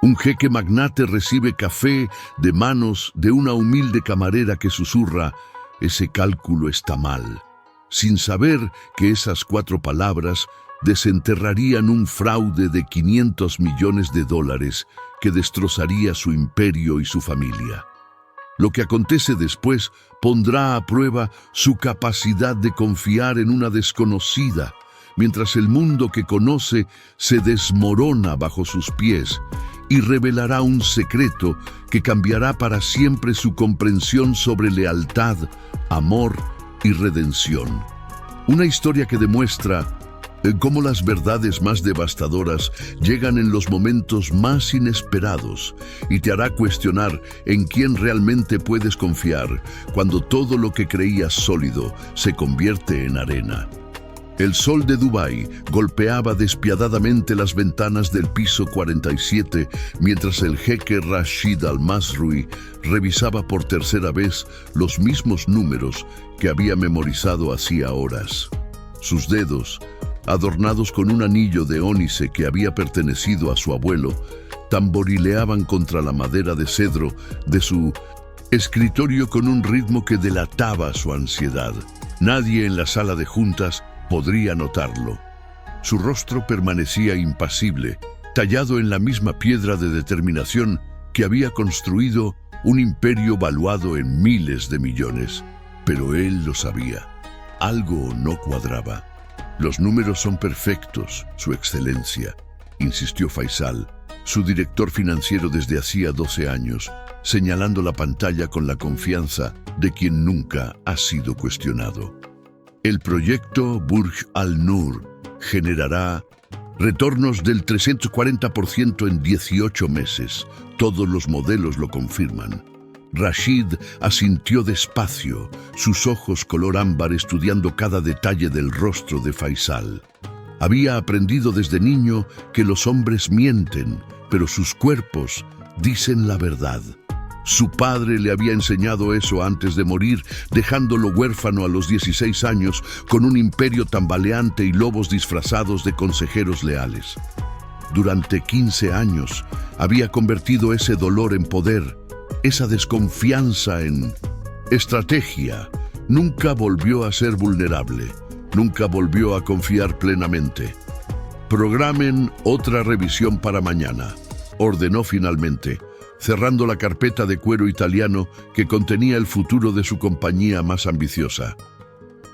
Un jeque magnate recibe café de manos de una humilde camarera que susurra: ese cálculo está mal, sin saber que esas 4 palabras desenterrarían un fraude de $500 millones que destrozaría su imperio y su familia. Lo que acontece después pondrá a prueba su capacidad de confiar en una desconocida, mientras el mundo que conoce se desmorona bajo sus pies, y revelará un secreto que cambiará para siempre su comprensión sobre lealtad, amor y redención. Una historia que demuestra cómo las verdades más devastadoras llegan en los momentos más inesperados y te hará cuestionar en quién realmente puedes confiar cuando todo lo que creías sólido se convierte en arena. El sol de Dubái golpeaba despiadadamente las ventanas del piso 47 mientras el jeque Rashid Al Masry revisaba por tercera vez los mismos números que había memorizado hacía horas. Sus dedos, adornados con un anillo de ónice que había pertenecido a su abuelo, tamborileaban contra la madera de cedro de su escritorio con un ritmo que delataba su ansiedad. Nadie en la sala de juntas podría notarlo. Su rostro permanecía impasible, tallado en la misma piedra de determinación que había construido un imperio valuado en miles de millones. Pero él lo sabía. Algo no cuadraba. Los números son perfectos, Su Excelencia, insistió Faisal, su director financiero desde hacía 12 años, señalando la pantalla con la confianza de quien nunca ha sido cuestionado. El proyecto Burj Al Noor generará retornos del 340% en 18 meses. Todos los modelos lo confirman. Rashid asintió despacio, sus ojos color ámbar estudiando cada detalle del rostro de Faisal. Había aprendido desde niño que los hombres mienten, pero sus cuerpos dicen la verdad. Su padre le había enseñado eso antes de morir, dejándolo huérfano a los 16 años con un imperio tambaleante y lobos disfrazados de consejeros leales. Durante 15 años había convertido ese dolor en poder, esa desconfianza en estrategia. Nunca volvió a ser vulnerable, nunca volvió a confiar plenamente. Programen otra revisión para mañana, ordenó finalmente, cerrando la carpeta de cuero italiano que contenía el futuro de su compañía más ambiciosa.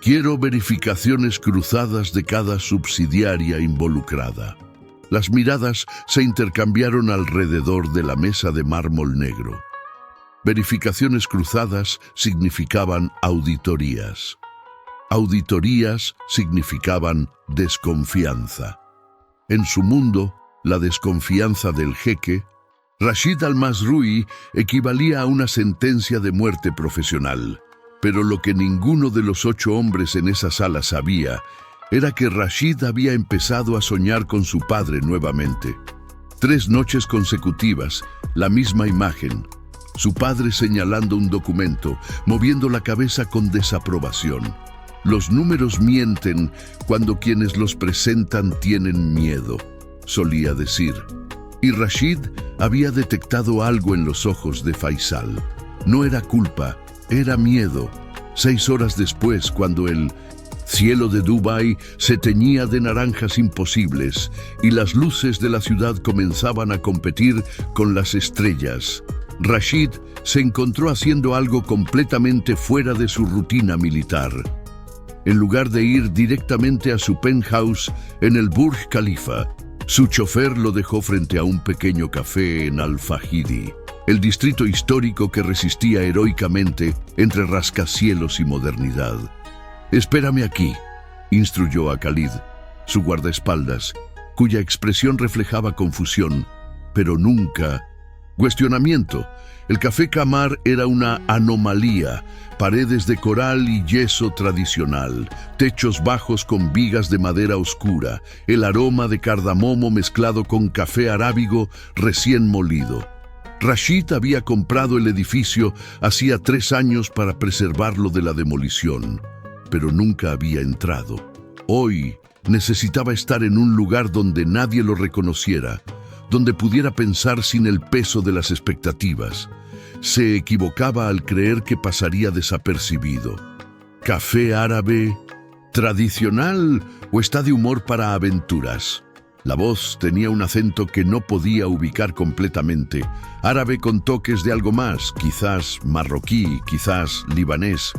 Quiero verificaciones cruzadas de cada subsidiaria involucrada. Las miradas se intercambiaron alrededor de la mesa de mármol negro. Verificaciones cruzadas significaban auditorías. Auditorías significaban desconfianza. En su mundo, la desconfianza del jeque, Rashid Al Masry, equivalía a una sentencia de muerte profesional. Pero lo que ninguno de los 8 hombres en esa sala sabía era que Rashid había empezado a soñar con su padre nuevamente. 3 noches consecutivas, la misma imagen. Su padre señalando un documento, moviendo la cabeza con desaprobación. Los números mienten cuando quienes los presentan tienen miedo, solía decir. Y Rashid había detectado algo en los ojos de Faisal. No era culpa, era miedo. 6 horas después, cuando el cielo de Dubái se teñía de naranjas imposibles y las luces de la ciudad comenzaban a competir con las estrellas, Rashid se encontró haciendo algo completamente fuera de su rutina militar. En lugar de ir directamente a su penthouse en el Burj Khalifa, su chofer lo dejó frente a un pequeño café en Al-Fahidi, el distrito histórico que resistía heroicamente entre rascacielos y modernidad. «Espérame aquí», instruyó a Khalid, su guardaespaldas, cuya expresión reflejaba confusión, pero nunca cuestionamiento. El Café Camar era una anomalía, paredes de coral y yeso tradicional, techos bajos con vigas de madera oscura, el aroma de cardamomo mezclado con café arábigo recién molido. Rashid había comprado el edificio hacía 3 años para preservarlo de la demolición, pero nunca había entrado. Hoy necesitaba estar en un lugar donde nadie lo reconociera, donde pudiera pensar sin el peso de las expectativas. Se equivocaba al creer que pasaría desapercibido. ¿Café árabe tradicional o está de humor para aventuras? La voz tenía un acento que no podía ubicar completamente. Árabe con toques de algo más, quizás marroquí, quizás libanés.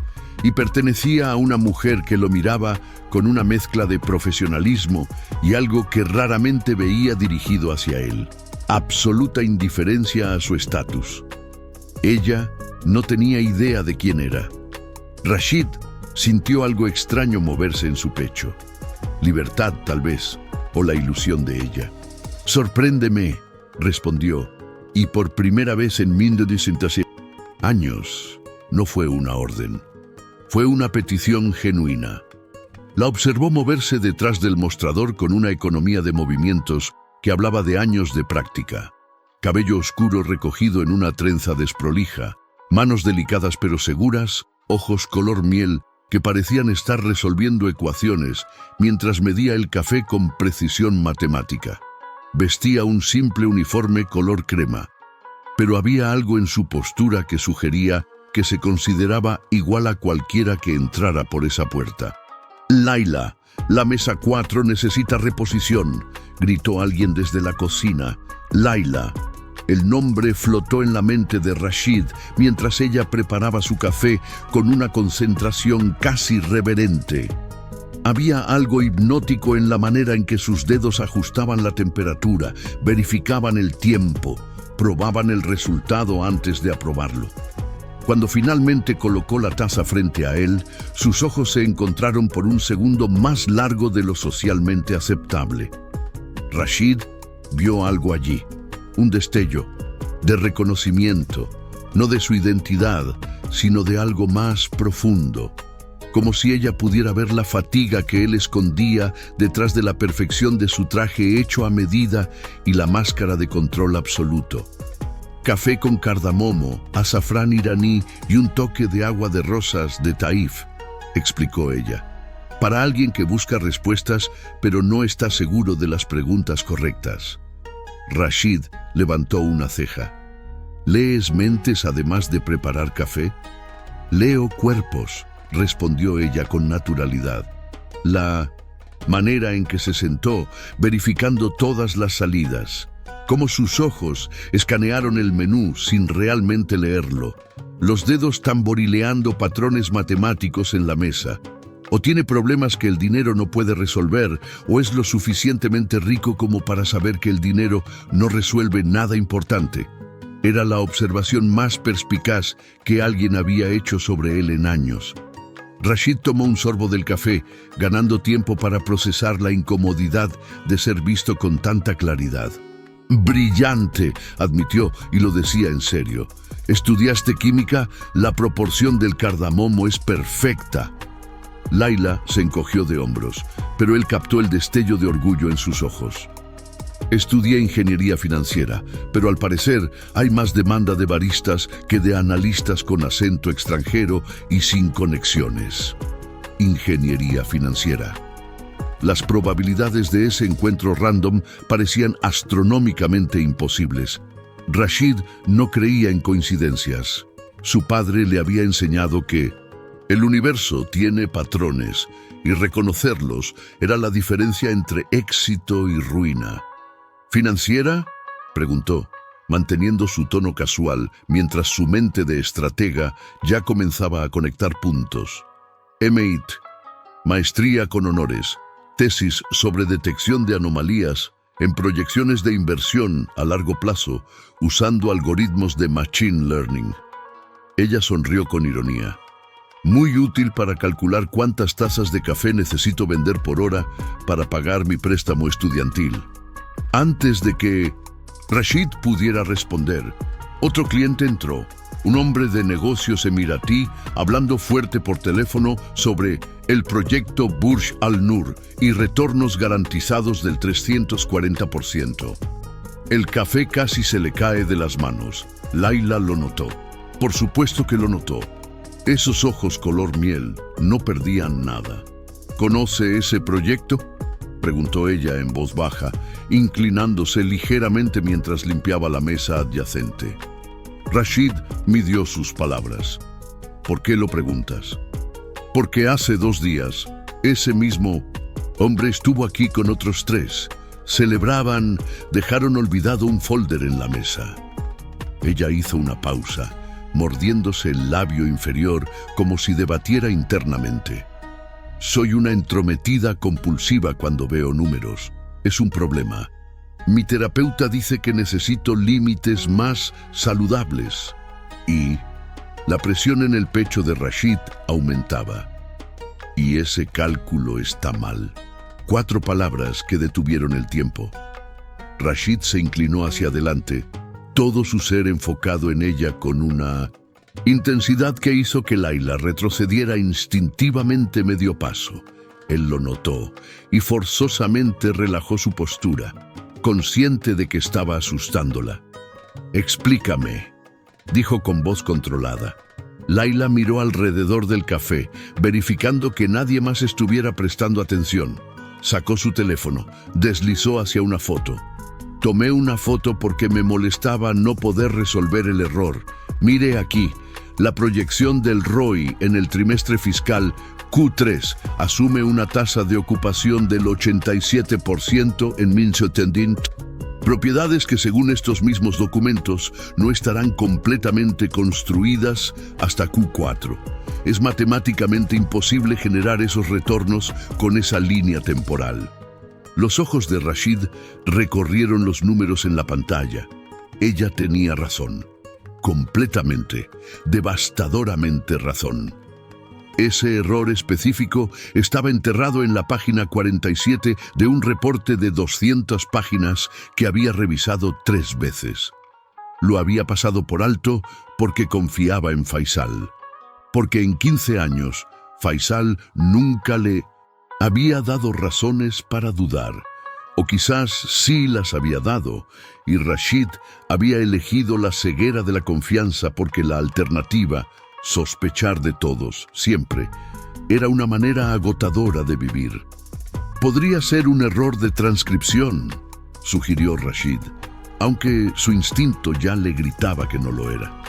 Y pertenecía a una mujer que lo miraba con una mezcla de profesionalismo y algo que raramente veía dirigido hacia él. Absoluta indiferencia a su estatus. Ella no tenía idea de quién era. Rashid sintió algo extraño moverse en su pecho. Libertad, tal vez, o la ilusión de ella. «Sorpréndeme», respondió, y por primera vez en 1900 años no fue una orden. Fue una petición genuina. La observó moverse detrás del mostrador con una economía de movimientos que hablaba de años de práctica. Cabello oscuro recogido en una trenza desprolija, manos delicadas pero seguras, ojos color miel que parecían estar resolviendo ecuaciones mientras medía el café con precisión matemática. Vestía un simple uniforme color crema, pero había algo en su postura que sugería que se consideraba igual a cualquiera que entrara por esa puerta. «Laila, la mesa 4 necesita reposición», gritó alguien desde la cocina. «Laila». El nombre flotó en la mente de Rashid mientras ella preparaba su café con una concentración casi reverente. Había algo hipnótico en la manera en que sus dedos ajustaban la temperatura, verificaban el tiempo, probaban el resultado antes de aprobarlo. Cuando finalmente colocó la taza frente a él, sus ojos se encontraron por un segundo más largo de lo socialmente aceptable. Rashid vio algo allí. Un destello de reconocimiento, no de su identidad, sino de algo más profundo, como si ella pudiera ver la fatiga que él escondía detrás de la perfección de su traje hecho a medida y la máscara de control absoluto. Café con cardamomo, azafrán iraní y un toque de agua de rosas de Taif, explicó ella. Para alguien que busca respuestas pero no está seguro de las preguntas correctas. Rashid levantó una ceja. «¿Lees mentes además de preparar café?» «Leo cuerpos», respondió ella con naturalidad. La manera en que se sentó, verificando todas las salidas, cómo sus ojos escanearon el menú sin realmente leerlo, los dedos tamborileando patrones matemáticos en la mesa. O tiene problemas que el dinero no puede resolver, o es lo suficientemente rico como para saber que el dinero no resuelve nada importante. Era la observación más perspicaz que alguien había hecho sobre él en años. Rashid tomó un sorbo del café, ganando tiempo para procesar la incomodidad de ser visto con tanta claridad. «Brillante», admitió, y lo decía en serio. «¿Estudiaste química? La proporción del cardamomo es perfecta». Laila se encogió de hombros, pero él captó el destello de orgullo en sus ojos. «Estudié ingeniería financiera, pero al parecer hay más demanda de baristas que de analistas con acento extranjero y sin conexiones». Ingeniería financiera. Las probabilidades de ese encuentro random parecían astronómicamente imposibles. Rashid no creía en coincidencias. Su padre le había enseñado que el universo tiene patrones y reconocerlos era la diferencia entre éxito y ruina. ¿Financiera?, preguntó, manteniendo su tono casual mientras su mente de estratega ya comenzaba a conectar puntos. MIT, maestría con honores, tesis sobre detección de anomalías en proyecciones de inversión a largo plazo usando algoritmos de Machine Learning. Ella sonrió con ironía. Muy útil para calcular cuántas tazas de café necesito vender por hora para pagar mi préstamo estudiantil. Antes de que Rashid pudiera responder, otro cliente entró, un hombre de negocios emiratí hablando fuerte por teléfono sobre el proyecto Burj Al Noor y retornos garantizados del 340%. El café casi se le cae de las manos. Laila lo notó. Por supuesto que lo notó. Esos ojos color miel no perdían nada. ¿Conoce ese proyecto?, preguntó ella en voz baja, inclinándose ligeramente mientras limpiaba la mesa adyacente. Rashid midió sus palabras. ¿Por qué lo preguntas? Porque hace 2 días, ese mismo hombre estuvo aquí con otros 3. Celebraban, dejaron olvidado un folder en la mesa. Ella hizo una pausa, mordiéndose el labio inferior como si debatiera internamente. Soy una entrometida compulsiva cuando veo números. Es un problema. Mi terapeuta dice que necesito límites más saludables. Y la presión en el pecho de Rashid aumentaba. Y ese cálculo está mal. 4 palabras que detuvieron el tiempo. Rashid se inclinó hacia adelante, todo su ser enfocado en ella con una intensidad que hizo que Layla retrocediera instintivamente medio paso. Él lo notó y forzosamente relajó su postura, consciente de que estaba asustándola. «Explícame», dijo con voz controlada. Layla miró alrededor del café, verificando que nadie más estuviera prestando atención. Sacó su teléfono, deslizó hacia una foto. «Tomé una foto porque me molestaba no poder resolver el error. Mire aquí, la proyección del ROI en el trimestre fiscal Q3 asume una tasa de ocupación del 87% en Minsetendint, propiedades que según estos mismos documentos no estarán completamente construidas hasta Q4. Es matemáticamente imposible generar esos retornos con esa línea temporal». Los ojos de Rashid recorrieron los números en la pantalla. Ella tenía razón. Completamente, devastadoramente razón. Ese error específico estaba enterrado en la página 47 de un reporte de 200 páginas que había revisado 3 veces. Lo había pasado por alto porque confiaba en Faisal. Porque en 15 años, Faisal nunca le había dado razones para dudar. O quizás sí las había dado, y Rashid había elegido la ceguera de la confianza porque la alternativa, sospechar de todos, siempre, era una manera agotadora de vivir. «Podría ser un error de transcripción», sugirió Rashid, aunque su instinto ya le gritaba que no lo era.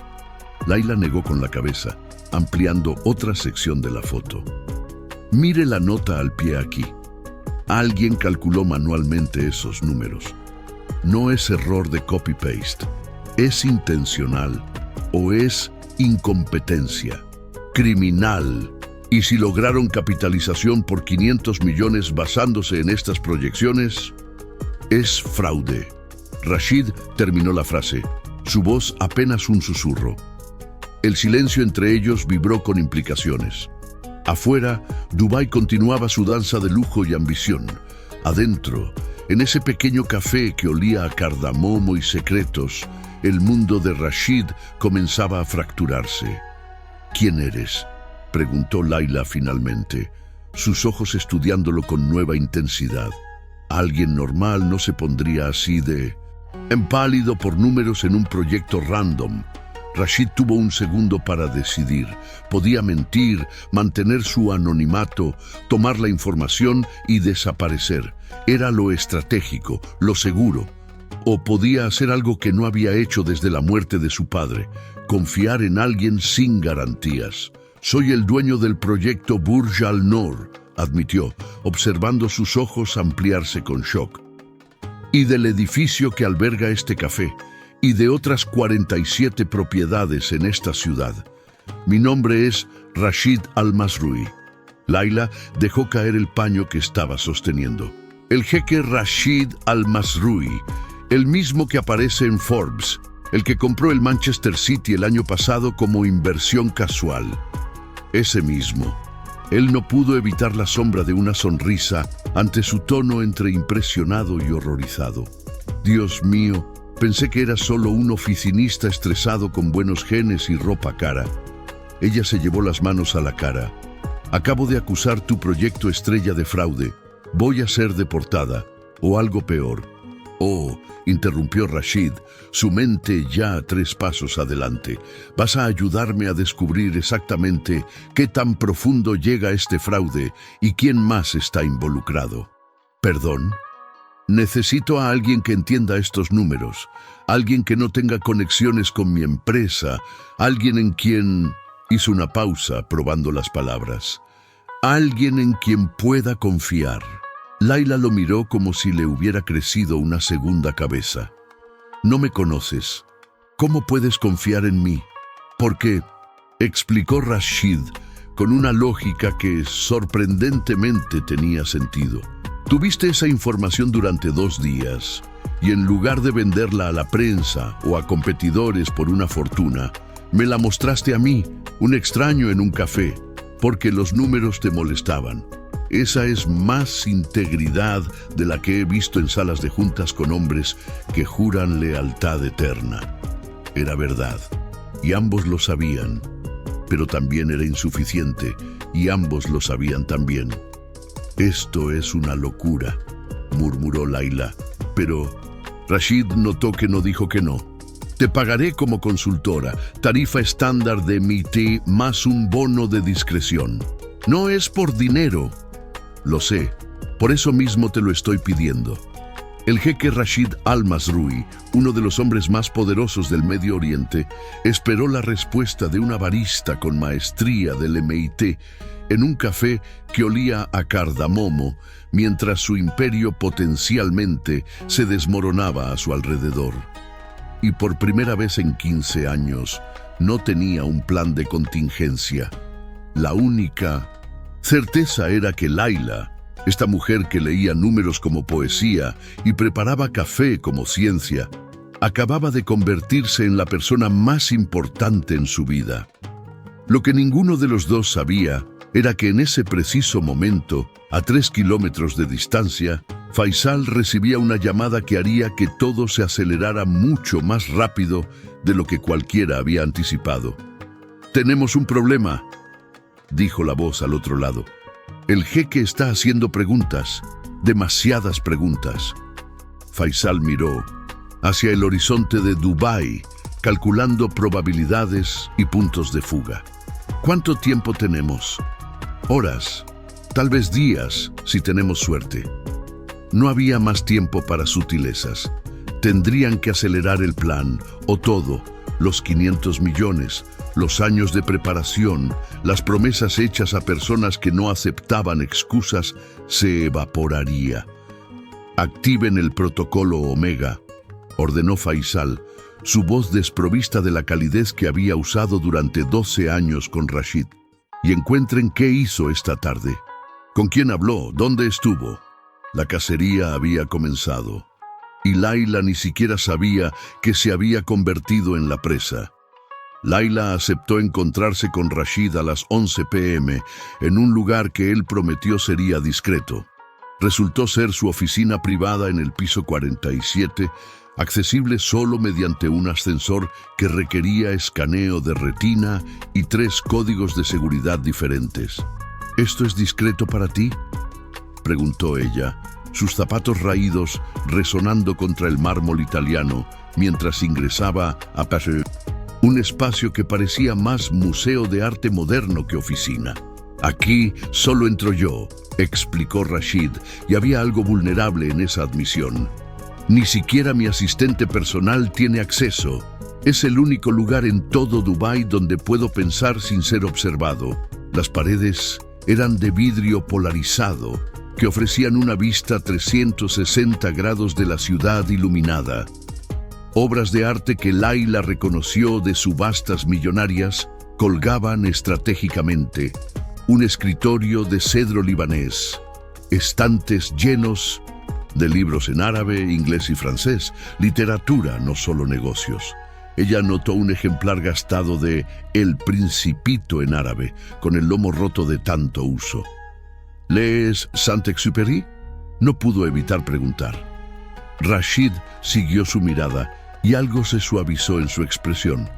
Layla negó con la cabeza, ampliando otra sección de la foto. «Mire la nota al pie aquí. Alguien calculó manualmente esos números. No es error de copy-paste. Es intencional o es incompetencia. Criminal. Y si lograron capitalización por 500 millones basándose en estas proyecciones, es fraude». Rashid terminó la frase, su voz apenas un susurro. El silencio entre ellos vibró con implicaciones. Afuera, Dubái continuaba su danza de lujo y ambición. Adentro, en ese pequeño café que olía a cardamomo y secretos, el mundo de Rashid comenzaba a fracturarse. «¿Quién eres?», preguntó Layla finalmente, sus ojos estudiándolo con nueva intensidad. Alguien normal no se pondría así de empálido por números en un proyecto random. Rashid tuvo un segundo para decidir. Podía mentir, mantener su anonimato, tomar la información y desaparecer. Era lo estratégico, lo seguro. O podía hacer algo que no había hecho desde la muerte de su padre, confiar en alguien sin garantías. «Soy el dueño del proyecto Burj Al Noor», admitió, observando sus ojos ampliarse con shock. «Y del edificio que alberga este café, y de otras 47 propiedades en esta ciudad. Mi nombre es Rashid Al-Masrui». Layla dejó caer el paño que estaba sosteniendo. «El jeque Rashid Al-Masrui, el mismo que aparece en Forbes, el que compró el Manchester City el año pasado como inversión casual. Ese mismo». Él no pudo evitar la sombra de una sonrisa ante su tono entre impresionado y horrorizado. «Dios mío, pensé que era solo un oficinista estresado con buenos genes y ropa cara». Ella se llevó las manos a la cara. «Acabo de acusar tu proyecto estrella de fraude. Voy a ser deportada, o algo peor». «Oh», interrumpió Rashid, su mente ya a 3 pasos adelante. «Vas a ayudarme a descubrir exactamente qué tan profundo llega este fraude y quién más está involucrado». ¿Perdón? Necesito a alguien que entienda estos números, alguien que no tenga conexiones con mi empresa, alguien en quien... Hizo una pausa, probando las palabras. Alguien en quien pueda confiar. Laila lo miró como si le hubiera crecido una segunda cabeza. No me conoces. ¿Cómo puedes confiar en mí? Porque, explicó Rashid con una lógica que sorprendentemente tenía sentido. Tuviste esa información durante 2 días y en lugar de venderla a la prensa o a competidores por una fortuna, me la mostraste a mí, un extraño en un café, porque los números te molestaban. Esa es más integridad de la que he visto en salas de juntas con hombres que juran lealtad eterna. Era verdad, y ambos lo sabían, pero también era insuficiente, y ambos lo sabían también. Esto es una locura, murmuró Laila, pero Rashid notó que no dijo que no. Te pagaré como consultora, tarifa estándar de MIT más un bono de discreción. No es por dinero. Lo sé, por eso mismo te lo estoy pidiendo. El jeque Rashid Al-Masrui, uno de los hombres más poderosos del Medio Oriente, esperó la respuesta de una barista con maestría del MIT en un café que olía a cardamomo, mientras su imperio potencialmente se desmoronaba a su alrededor. Y por primera vez en 15 años, no tenía un plan de contingencia. La única certeza era que Laila, esta mujer que leía números como poesía y preparaba café como ciencia, acababa de convertirse en la persona más importante en su vida. Lo que ninguno de los dos sabía era que en ese preciso momento, a 3 kilómetros de distancia, Faisal recibía una llamada que haría que todo se acelerara mucho más rápido de lo que cualquiera había anticipado. «Tenemos un problema», dijo la voz al otro lado. «El jeque está haciendo preguntas, demasiadas preguntas». Faisal miró hacia el horizonte de Dubái, calculando probabilidades y puntos de fuga. «¿Cuánto tiempo tenemos?» «Horas, tal vez días, si tenemos suerte». No había más tiempo para sutilezas. Tendrían que acelerar el plan, o todo, los 500 millones, los años de preparación, las promesas hechas a personas que no aceptaban excusas, se evaporaría. «Activen el protocolo Omega», ordenó Faisal, su voz desprovista de la calidez que había usado durante 12 años con Rashid. «Y encuentren qué hizo esta tarde. ¿Con quién habló? ¿Dónde estuvo?» La cacería había comenzado, y Laila ni siquiera sabía que se había convertido en la presa. Laila aceptó encontrarse con Rashid a las 11 p.m. en un lugar que él prometió sería discreto. Resultó ser su oficina privada en el piso 47, accesible solo mediante un ascensor que requería escaneo de retina y 3 códigos de seguridad diferentes. «¿Esto es discreto para ti?», preguntó ella, sus zapatos raídos resonando contra el mármol italiano mientras ingresaba a Passage, un espacio que parecía más museo de arte moderno que oficina. «Aquí solo entro yo», explicó Rashid, y había algo vulnerable en esa admisión. «Ni siquiera mi asistente personal tiene acceso. Es el único lugar en todo Dubái donde puedo pensar sin ser observado». Las paredes eran de vidrio polarizado, que ofrecían una vista 360 grados de la ciudad iluminada. Obras de arte que Laila reconoció de subastas millonarias colgaban estratégicamente. Un escritorio de cedro libanés, estantes llenos de libros en árabe, inglés y francés, literatura, no solo negocios. Ella notó un ejemplar gastado de El Principito en árabe, con el lomo roto de tanto uso. «¿Lees Saint-Exupéry?», no pudo evitar preguntar. Rashid siguió su mirada y algo se suavizó en su expresión.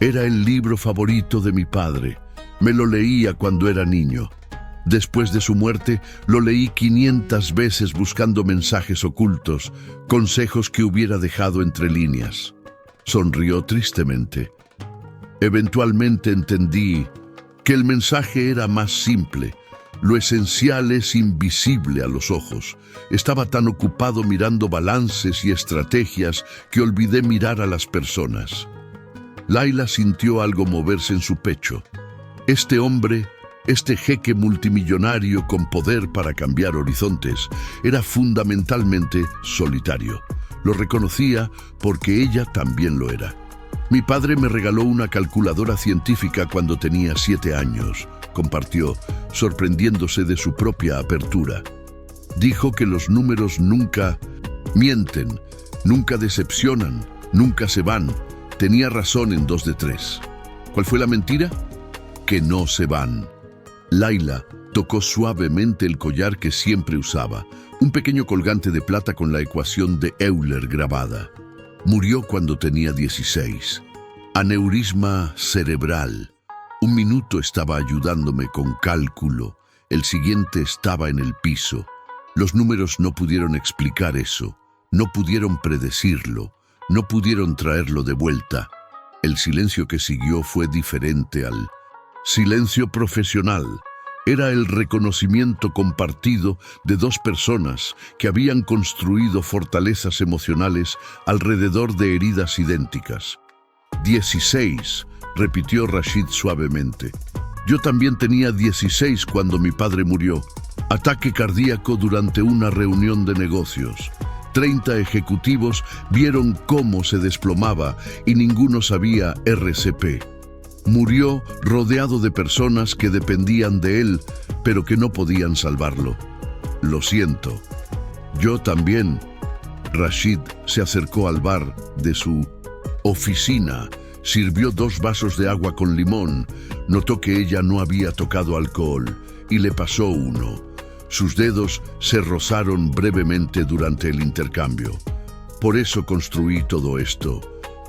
«Era el libro favorito de mi padre. Me lo leía cuando era niño. Después de su muerte, lo leí 500 veces buscando mensajes ocultos, consejos que hubiera dejado entre líneas». Sonrió tristemente. «Eventualmente entendí que el mensaje era más simple. Lo esencial es invisible a los ojos. Estaba tan ocupado mirando balances y estrategias que olvidé mirar a las personas. Laila sintió algo moverse en su pecho. Este hombre, este jeque multimillonario con poder para cambiar horizontes, era fundamentalmente solitario. Lo reconocía porque ella también lo era. Mi padre me regaló una calculadora científica cuando tenía 7 años, compartió, sorprendiéndose de su propia apertura. Dijo que los números nunca mienten, nunca decepcionan, nunca se van. Tenía razón en 2 de 3. ¿Cuál fue la mentira? Que no se van. Laila tocó suavemente el collar que siempre usaba, un pequeño colgante de plata con la ecuación de Euler grabada. Murió cuando tenía 16. Aneurisma cerebral. 1 minuto estaba ayudándome con cálculo, el siguiente estaba en el piso. Los números no pudieron explicar eso, no pudieron predecirlo, no pudieron traerlo de vuelta. El silencio que siguió fue diferente al silencio profesional. Era el reconocimiento compartido de 2 personas que habían construido fortalezas emocionales alrededor de heridas idénticas. 16, repitió Rashid suavemente. Yo también tenía 16 cuando mi padre murió. Ataque cardíaco durante una reunión de negocios. 30 ejecutivos vieron cómo se desplomaba y ninguno sabía RCP. Murió rodeado de personas que dependían de él, pero que no podían salvarlo. Lo siento. Yo también. Rashid se acercó al bar de su oficina, sirvió 2 vasos de agua con limón, notó que ella no había tocado alcohol y le pasó uno. Sus dedos se rozaron brevemente durante el intercambio. Por eso construí todo esto,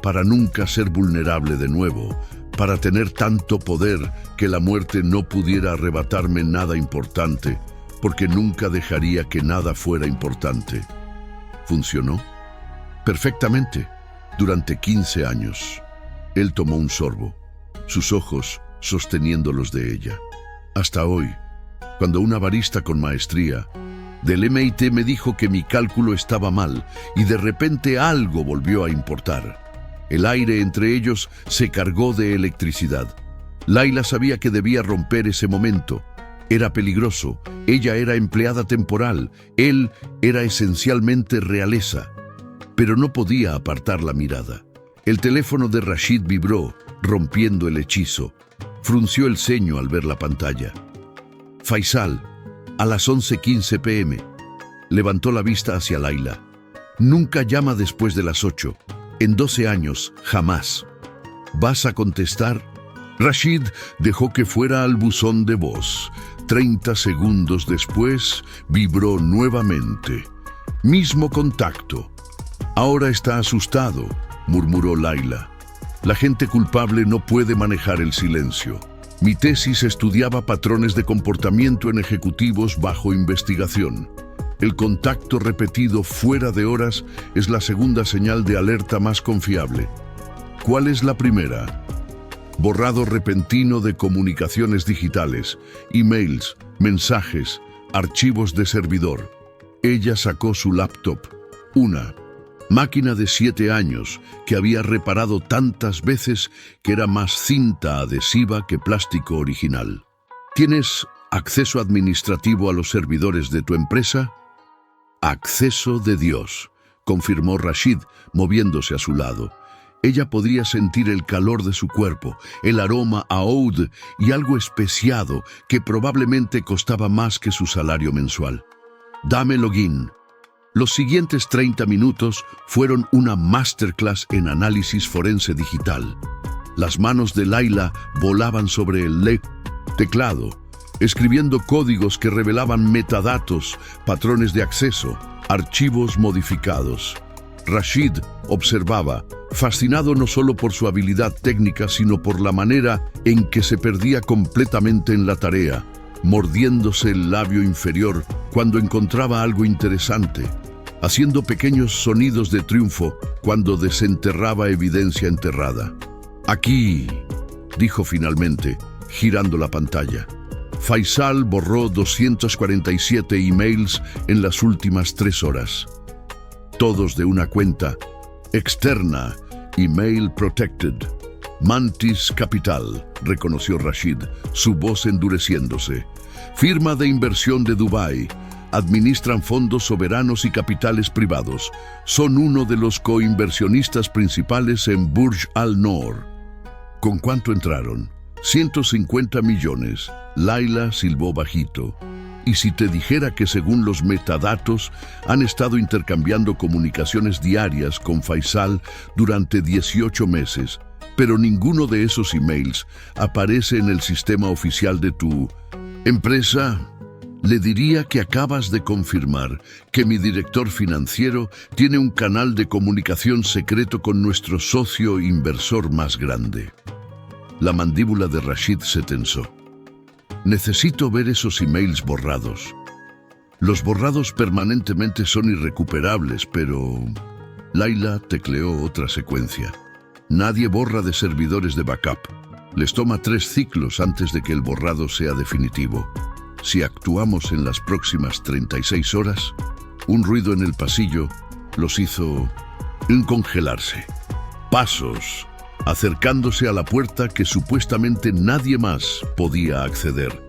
para nunca ser vulnerable de nuevo, para tener tanto poder que la muerte no pudiera arrebatarme nada importante, porque nunca dejaría que nada fuera importante. ¿Funcionó? Perfectamente, durante 15 años. Él tomó un sorbo, sus ojos sosteniendo los de ella. Hasta hoy, cuando una barista con maestría del MIT me dijo que mi cálculo estaba mal y de repente algo volvió a importar. El aire entre ellos se cargó de electricidad. Laila sabía que debía romper ese momento. Era peligroso, ella era empleada temporal, él era esencialmente realeza. Pero no podía apartar la mirada. El teléfono de Rashid vibró, rompiendo el hechizo. Frunció el ceño al ver la pantalla. Faisal, a las 11:15 p.m. Levantó la vista hacia Laila. Nunca llama después de las 8. En 12 años, jamás. ¿Vas a contestar? Rashid dejó que fuera al buzón de voz. 30 segundos después, vibró nuevamente. Mismo contacto. Ahora está asustado, murmuró Laila. La gente culpable no puede manejar el silencio. Mi tesis estudiaba patrones de comportamiento en ejecutivos bajo investigación. El contacto repetido fuera de horas es la segunda señal de alerta más confiable. ¿Cuál es la primera? Borrado repentino de comunicaciones digitales, emails, mensajes, archivos de servidor. Ella sacó su laptop. Una máquina de 7 años que había reparado tantas veces que era más cinta adhesiva que plástico original. ¿Tienes acceso administrativo a los servidores de tu empresa? Acceso de Dios, confirmó Rashid, moviéndose a su lado. Ella podría sentir el calor de su cuerpo, el aroma a oud y algo especiado que probablemente costaba más que su salario mensual. Dame login. Los siguientes 30 minutos fueron una masterclass en análisis forense digital. Las manos de Laila volaban sobre el teclado, escribiendo códigos que revelaban metadatos, patrones de acceso, archivos modificados. Rashid observaba, fascinado no solo por su habilidad técnica, sino por la manera en que se perdía completamente en la tarea, mordiéndose el labio inferior cuando encontraba algo interesante, haciendo pequeños sonidos de triunfo cuando desenterraba evidencia enterrada. Aquí, dijo finalmente, girando la pantalla. Faisal borró 247 emails en las últimas 3 horas. Todos de una cuenta externa, Email Protected. Mantis Capital, reconoció Rashid, su voz endureciéndose. Firma de inversión de Dubái. Administran fondos soberanos y capitales privados. Son uno de los coinversionistas principales en Burj Al Noor. ¿Con cuánto entraron? 150 millones. Laila silbó bajito. Y si te dijera que según los metadatos han estado intercambiando comunicaciones diarias con Faisal durante 18 meses, pero ninguno de esos emails aparece en el sistema oficial de tu empresa, le diría que acabas de confirmar que mi director financiero tiene un canal de comunicación secreto con nuestro socio inversor más grande. La mandíbula de Rashid se tensó. Necesito ver esos emails borrados. Los borrados permanentemente son irrecuperables, pero... Laila tecleó otra secuencia. Nadie borra de servidores de backup. Les toma 3 ciclos antes de que el borrado sea definitivo. Si actuamos en las próximas 36 horas, un ruido en el pasillo los hizo congelarse. Pasos, acercándose a la puerta que supuestamente nadie más podía acceder.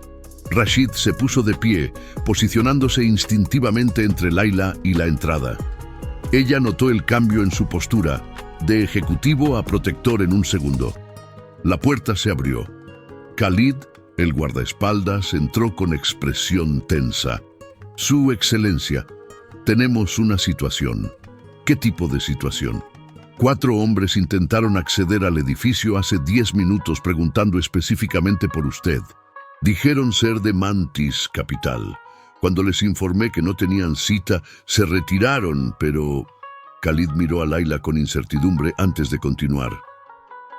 Rashid se puso de pie, posicionándose instintivamente entre Laila y la entrada. Ella notó el cambio en su postura, de ejecutivo a protector en un segundo. La puerta se abrió. Khalid, el guardaespaldas, entró con expresión tensa. Su Excelencia, tenemos una situación. ¿Qué tipo de situación? 4 hombres intentaron acceder al edificio hace 10 minutos preguntando específicamente por usted. Dijeron ser de Mantis Capital. Cuando les informé que no tenían cita, se retiraron, pero... Khalid miró a Laila con incertidumbre antes de continuar.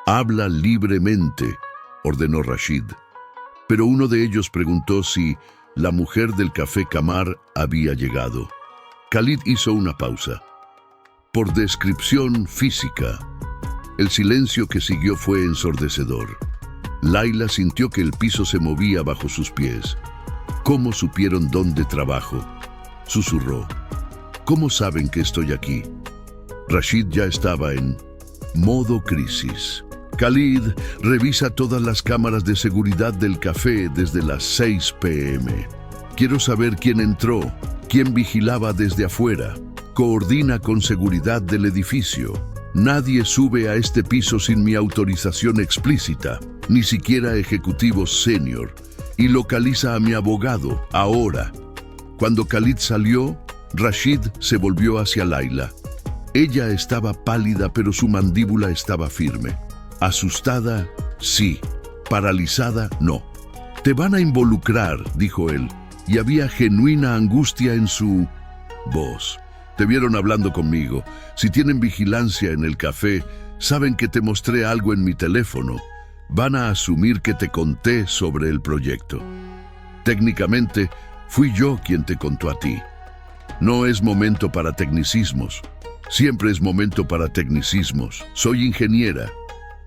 Habla libremente, ordenó Rashid. Pero uno de ellos preguntó si la mujer del café Camar había llegado. Khalid hizo una pausa. Por descripción física. El silencio que siguió fue ensordecedor. Laila sintió que el piso se movía bajo sus pies. ¿Cómo supieron dónde trabajo? Susurró. ¿Cómo saben que estoy aquí? Rashid ya estaba en modo crisis. Khalid, revisa todas las cámaras de seguridad del café desde las 6 p.m. Quiero saber quién entró, quién vigilaba desde afuera. Coordina con seguridad del edificio. Nadie sube a este piso sin mi autorización explícita, ni siquiera ejecutivos senior. Y localiza a mi abogado, ahora. Cuando Khalid salió, Rashid se volvió hacia Laila. Ella estaba pálida, pero su mandíbula estaba firme. Asustada, sí. Paralizada, no. Te van a involucrar, dijo él, y había genuina angustia en su voz. Te vieron hablando conmigo. Si tienen vigilancia en el café, saben que te mostré algo en mi teléfono. Van a asumir que te conté sobre el proyecto. Técnicamente, fui yo quien te contó a ti. No es momento para tecnicismos. Siempre es momento para tecnicismos. Soy ingeniera.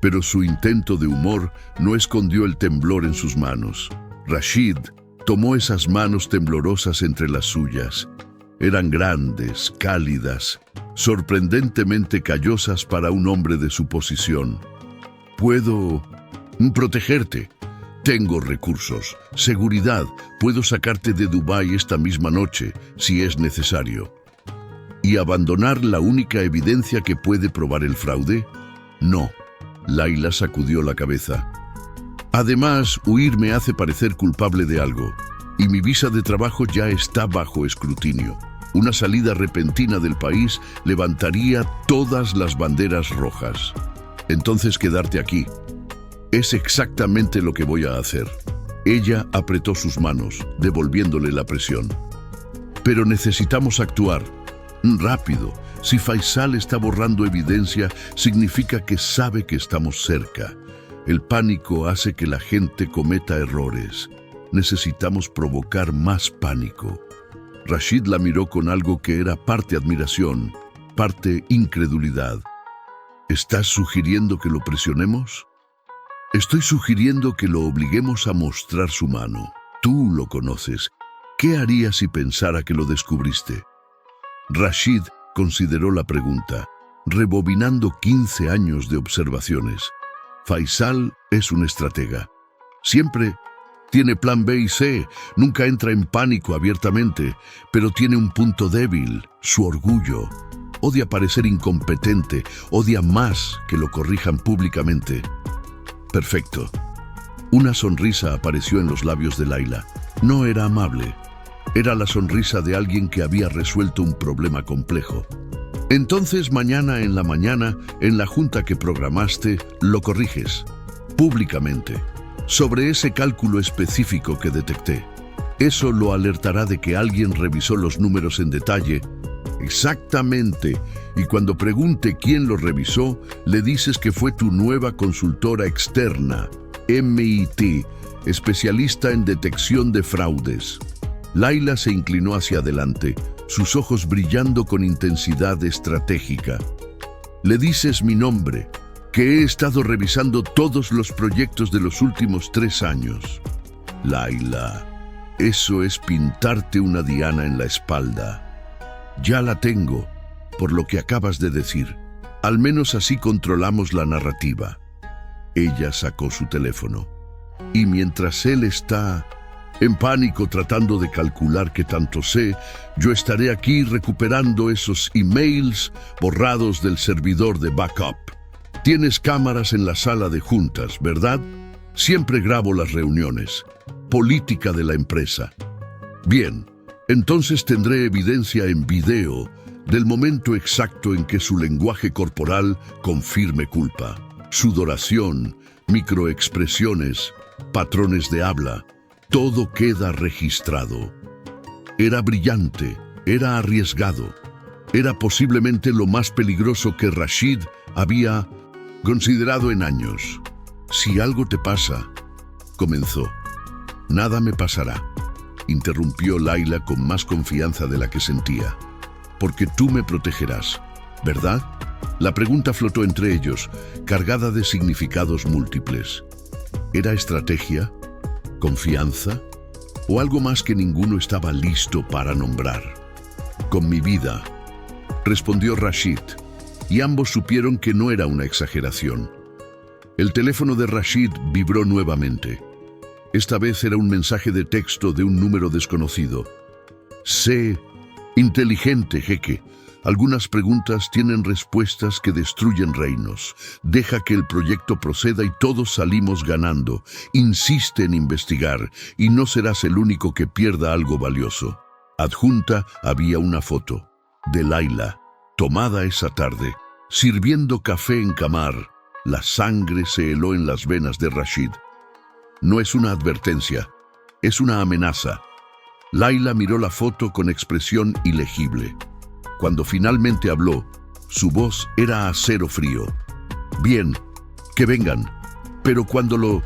Pero su intento de humor no escondió el temblor en sus manos. Rashid tomó esas manos temblorosas entre las suyas. Eran grandes, cálidas, sorprendentemente callosas para un hombre de su posición. Puedo protegerte. Tengo recursos, seguridad. Puedo sacarte de Dubái esta misma noche, si es necesario. ¿Y abandonar la única evidencia que puede probar el fraude? No. Laila sacudió la cabeza. Además, huir me hace parecer culpable de algo. Y mi visa de trabajo ya está bajo escrutinio. Una salida repentina del país levantaría todas las banderas rojas. Entonces quedarte aquí. Es exactamente lo que voy a hacer. Ella apretó sus manos, devolviéndole la presión. Pero necesitamos actuar. Rápido. Si Faisal está borrando evidencia, significa que sabe que estamos cerca. El pánico hace que la gente cometa errores. Necesitamos provocar más pánico. Rashid la miró con algo que era parte admiración, parte incredulidad. ¿Estás sugiriendo que lo presionemos? Estoy sugiriendo que lo obliguemos a mostrar su mano. Tú lo conoces. ¿Qué harías si pensara que lo descubriste? Rashid consideró la pregunta, rebobinando 15 años de observaciones. Faisal es un estratega. Siempre tiene plan B y C, nunca entra en pánico abiertamente, pero tiene un punto débil, su orgullo. Odia parecer incompetente, odia más que lo corrijan públicamente. Perfecto. Una sonrisa apareció en los labios de Laila. No era amable. Era la sonrisa de alguien que había resuelto un problema complejo. Entonces mañana en la junta que programaste, lo corriges, públicamente, sobre ese cálculo específico que detecté. Eso lo alertará de que alguien revisó los números en detalle. Exactamente. Y cuando pregunte quién lo revisó, le dices que fue tu nueva consultora externa, MIT, especialista en detección de fraudes. Laila se inclinó hacia adelante, sus ojos brillando con intensidad estratégica. Le dices mi nombre, que he estado revisando todos los proyectos de los últimos 3 años. Laila, eso es pintarte una diana en la espalda. Ya la tengo, por lo que acabas de decir. Al menos así controlamos la narrativa. Ella sacó su teléfono. Y mientras él está en pánico tratando de calcular qué tanto sé, yo estaré aquí recuperando esos emails borrados del servidor de backup. Tienes cámaras en la sala de juntas, ¿verdad? Siempre grabo las reuniones. Política de la empresa. Bien, entonces tendré evidencia en video del momento exacto en que su lenguaje corporal confirme culpa. Sudoración, microexpresiones, patrones de habla. Todo queda registrado. Era brillante, era arriesgado. Era posiblemente lo más peligroso que Rashid había considerado en años. Si algo te pasa, comenzó. Nada me pasará, interrumpió Laila con más confianza de la que sentía. Porque tú me protegerás, ¿verdad? La pregunta flotó entre ellos, cargada de significados múltiples. ¿Era estrategia? ¿Confianza? ¿O algo más que ninguno estaba listo para nombrar? Con mi vida, respondió Rashid, y ambos supieron que no era una exageración. El teléfono de Rashid vibró nuevamente. Esta vez era un mensaje de texto de un número desconocido. Sé inteligente, jeque. Algunas preguntas tienen respuestas que destruyen reinos. Deja que el proyecto proceda y todos salimos ganando. Insiste en investigar y no serás el único que pierda algo valioso. Adjunta había una foto de Laila, tomada esa tarde, sirviendo café en Camar. La sangre se heló en las venas de Rashid. No es una advertencia, es una amenaza. Laila miró la foto con expresión ilegible. Cuando finalmente habló, su voz era acero frío. Bien, que vengan, pero cuando lo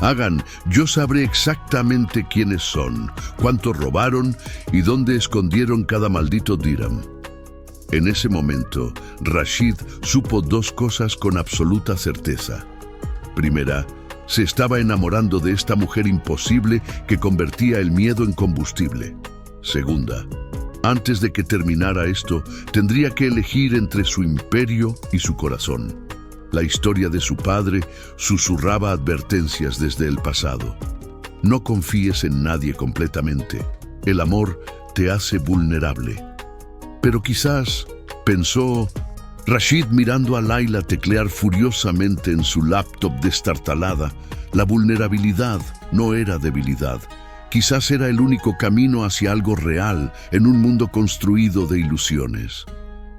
hagan, yo sabré exactamente quiénes son, cuánto robaron y dónde escondieron cada maldito dirham. En ese momento, Rashid supo 2 cosas con absoluta certeza. Primera, se estaba enamorando de esta mujer imposible que convertía el miedo en combustible. Segunda, antes de que terminara esto, tendría que elegir entre su imperio y su corazón. La historia de su padre susurraba advertencias desde el pasado. No confíes en nadie completamente. El amor te hace vulnerable. Pero quizás, pensó Rashid mirando a Laila teclear furiosamente en su laptop destartalada, la vulnerabilidad no era debilidad. Quizás era el único camino hacia algo real en un mundo construido de ilusiones.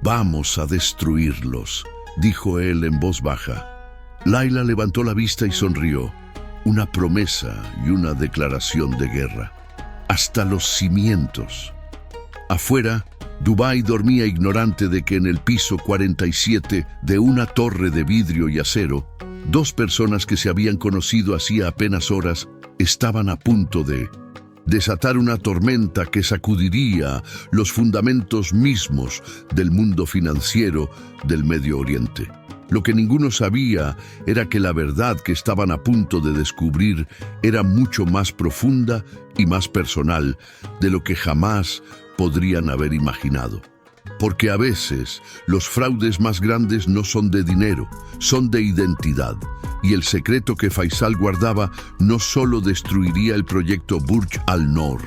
Vamos a destruirlos, dijo él en voz baja. Laila levantó la vista y sonrió. Una promesa y una declaración de guerra. Hasta los cimientos. Afuera, Dubái dormía ignorante de que en el piso 47 de una torre de vidrio y acero, 2 personas que se habían conocido hacía apenas horas estaban a punto de desatar una tormenta que sacudiría los fundamentos mismos del mundo financiero del Medio Oriente. Lo que ninguno sabía era que la verdad que estaban a punto de descubrir era mucho más profunda y más personal de lo que jamás podrían haber imaginado. Porque a veces los fraudes más grandes no son de dinero, son de identidad. Y el secreto que Faisal guardaba no solo destruiría el proyecto Burj Al Noor,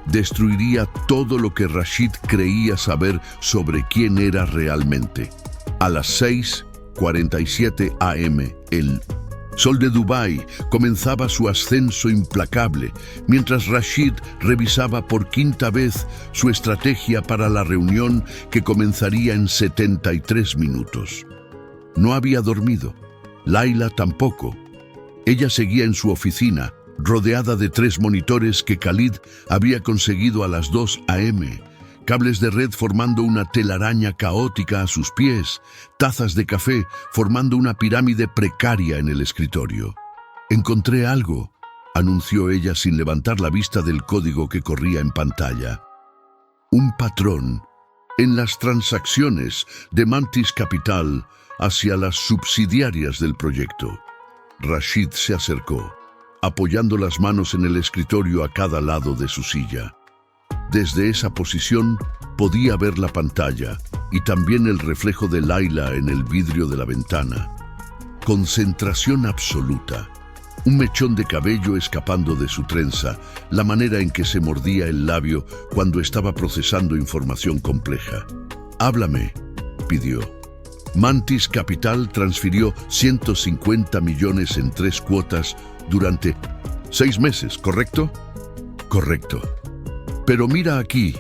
destruiría todo lo que Rashid creía saber sobre quién era realmente. A las 6:47 a.m., el sol de Dubái comenzaba su ascenso implacable, mientras Rashid revisaba por quinta vez su estrategia para la reunión que comenzaría en 73 minutos. No había dormido. Laila tampoco. Ella seguía en su oficina, rodeada de 3 monitores que Khalid había conseguido a las 2 a.m., cables de red formando una telaraña caótica a sus pies, tazas de café formando una pirámide precaria en el escritorio. «Encontré algo», anunció ella sin levantar la vista del código que corría en pantalla. Un patrón en las transacciones de Mantis Capital hacia las subsidiarias del proyecto. Rashid se acercó, apoyando las manos en el escritorio a cada lado de su silla. Desde esa posición podía ver la pantalla y también el reflejo de Laila en el vidrio de la ventana. Concentración absoluta. Un mechón de cabello escapando de su trenza, la manera en que se mordía el labio cuando estaba procesando información compleja. «Háblame», pidió. Mantis Capital transfirió 150 millones en 3 cuotas durante 6 meses, ¿correcto? Correcto. Pero mira aquí,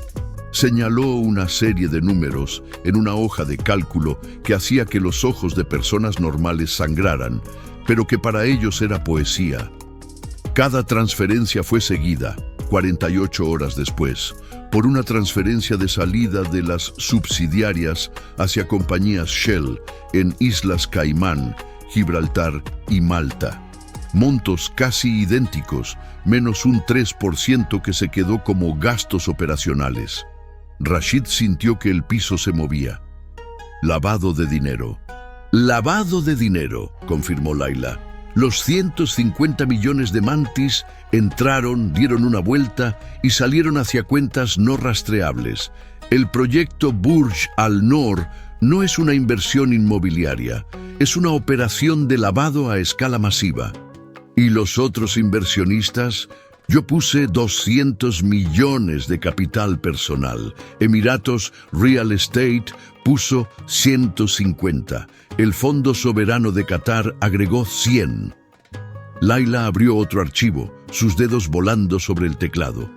señaló una serie de números en una hoja de cálculo que hacía que los ojos de personas normales sangraran, pero que para ellos era poesía. Cada transferencia fue seguida, 48 horas después, por una transferencia de salida de las subsidiarias hacia compañías Shell en Islas Caimán, Gibraltar y Malta. Montos casi idénticos, menos un 3% que se quedó como gastos operacionales. Rashid sintió que el piso se movía. «Lavado de dinero». «Lavado de dinero», confirmó Laila. Los 150 millones de Mantis entraron, dieron una vuelta y salieron hacia cuentas no rastreables. El proyecto Burj Al Noor no es una inversión inmobiliaria, es una operación de lavado a escala masiva. ¿Y los otros inversionistas? Yo puse 200 millones de capital personal. Emiratos Real Estate puso 150. El Fondo Soberano de Qatar agregó 100. Laila abrió otro archivo, sus dedos volando sobre el teclado.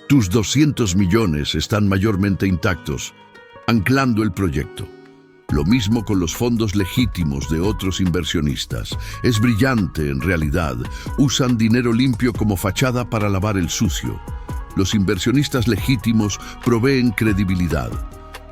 Tus 200 millones están mayormente intactos, anclando el proyecto. Lo mismo con los fondos legítimos de otros inversionistas. Es brillante, en realidad. Usan dinero limpio como fachada para lavar el sucio. Los inversionistas legítimos proveen credibilidad.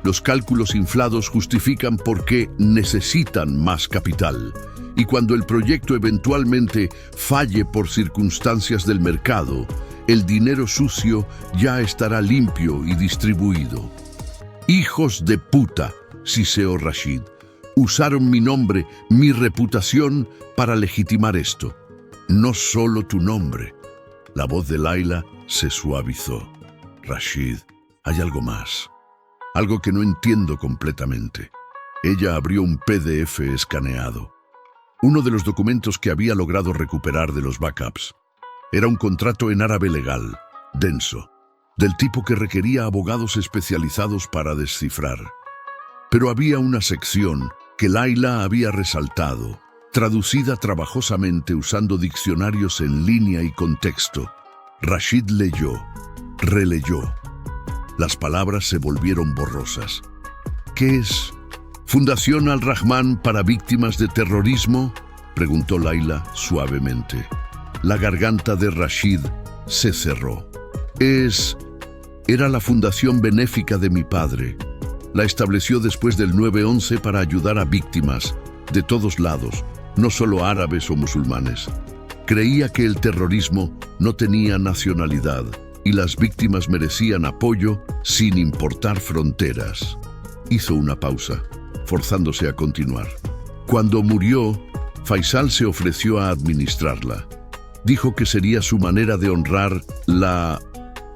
Los cálculos inflados justifican por qué necesitan más capital. Y cuando el proyecto eventualmente falle por circunstancias del mercado, el dinero sucio ya estará limpio y distribuido. «Hijos de puta», siseó Rashid. «Usaron mi nombre, mi reputación para legitimar esto. No solo tu nombre». La voz de Laila se suavizó. «Rashid, hay algo más. Algo que no entiendo completamente». Ella abrió un PDF escaneado. Uno de los documentos que había logrado recuperar de los backups. Era un contrato en árabe legal, denso, del tipo que requería abogados especializados para descifrar. Pero había una sección que Laila había resaltado, traducida trabajosamente usando diccionarios en línea y contexto. Rashid leyó, releyó. Las palabras se volvieron borrosas. «¿Qué es? ¿Fundación Al-Rahman para víctimas de terrorismo?», preguntó Laila suavemente. La garganta de Rashid se cerró. Era la fundación benéfica de mi padre. La estableció después del 9/11 para ayudar a víctimas de todos lados, no solo árabes o musulmanes. Creía que el terrorismo no tenía nacionalidad y las víctimas merecían apoyo sin importar fronteras. Hizo una pausa, forzándose a continuar. Cuando murió, Faisal se ofreció a administrarla. Dijo que sería su manera de honrar la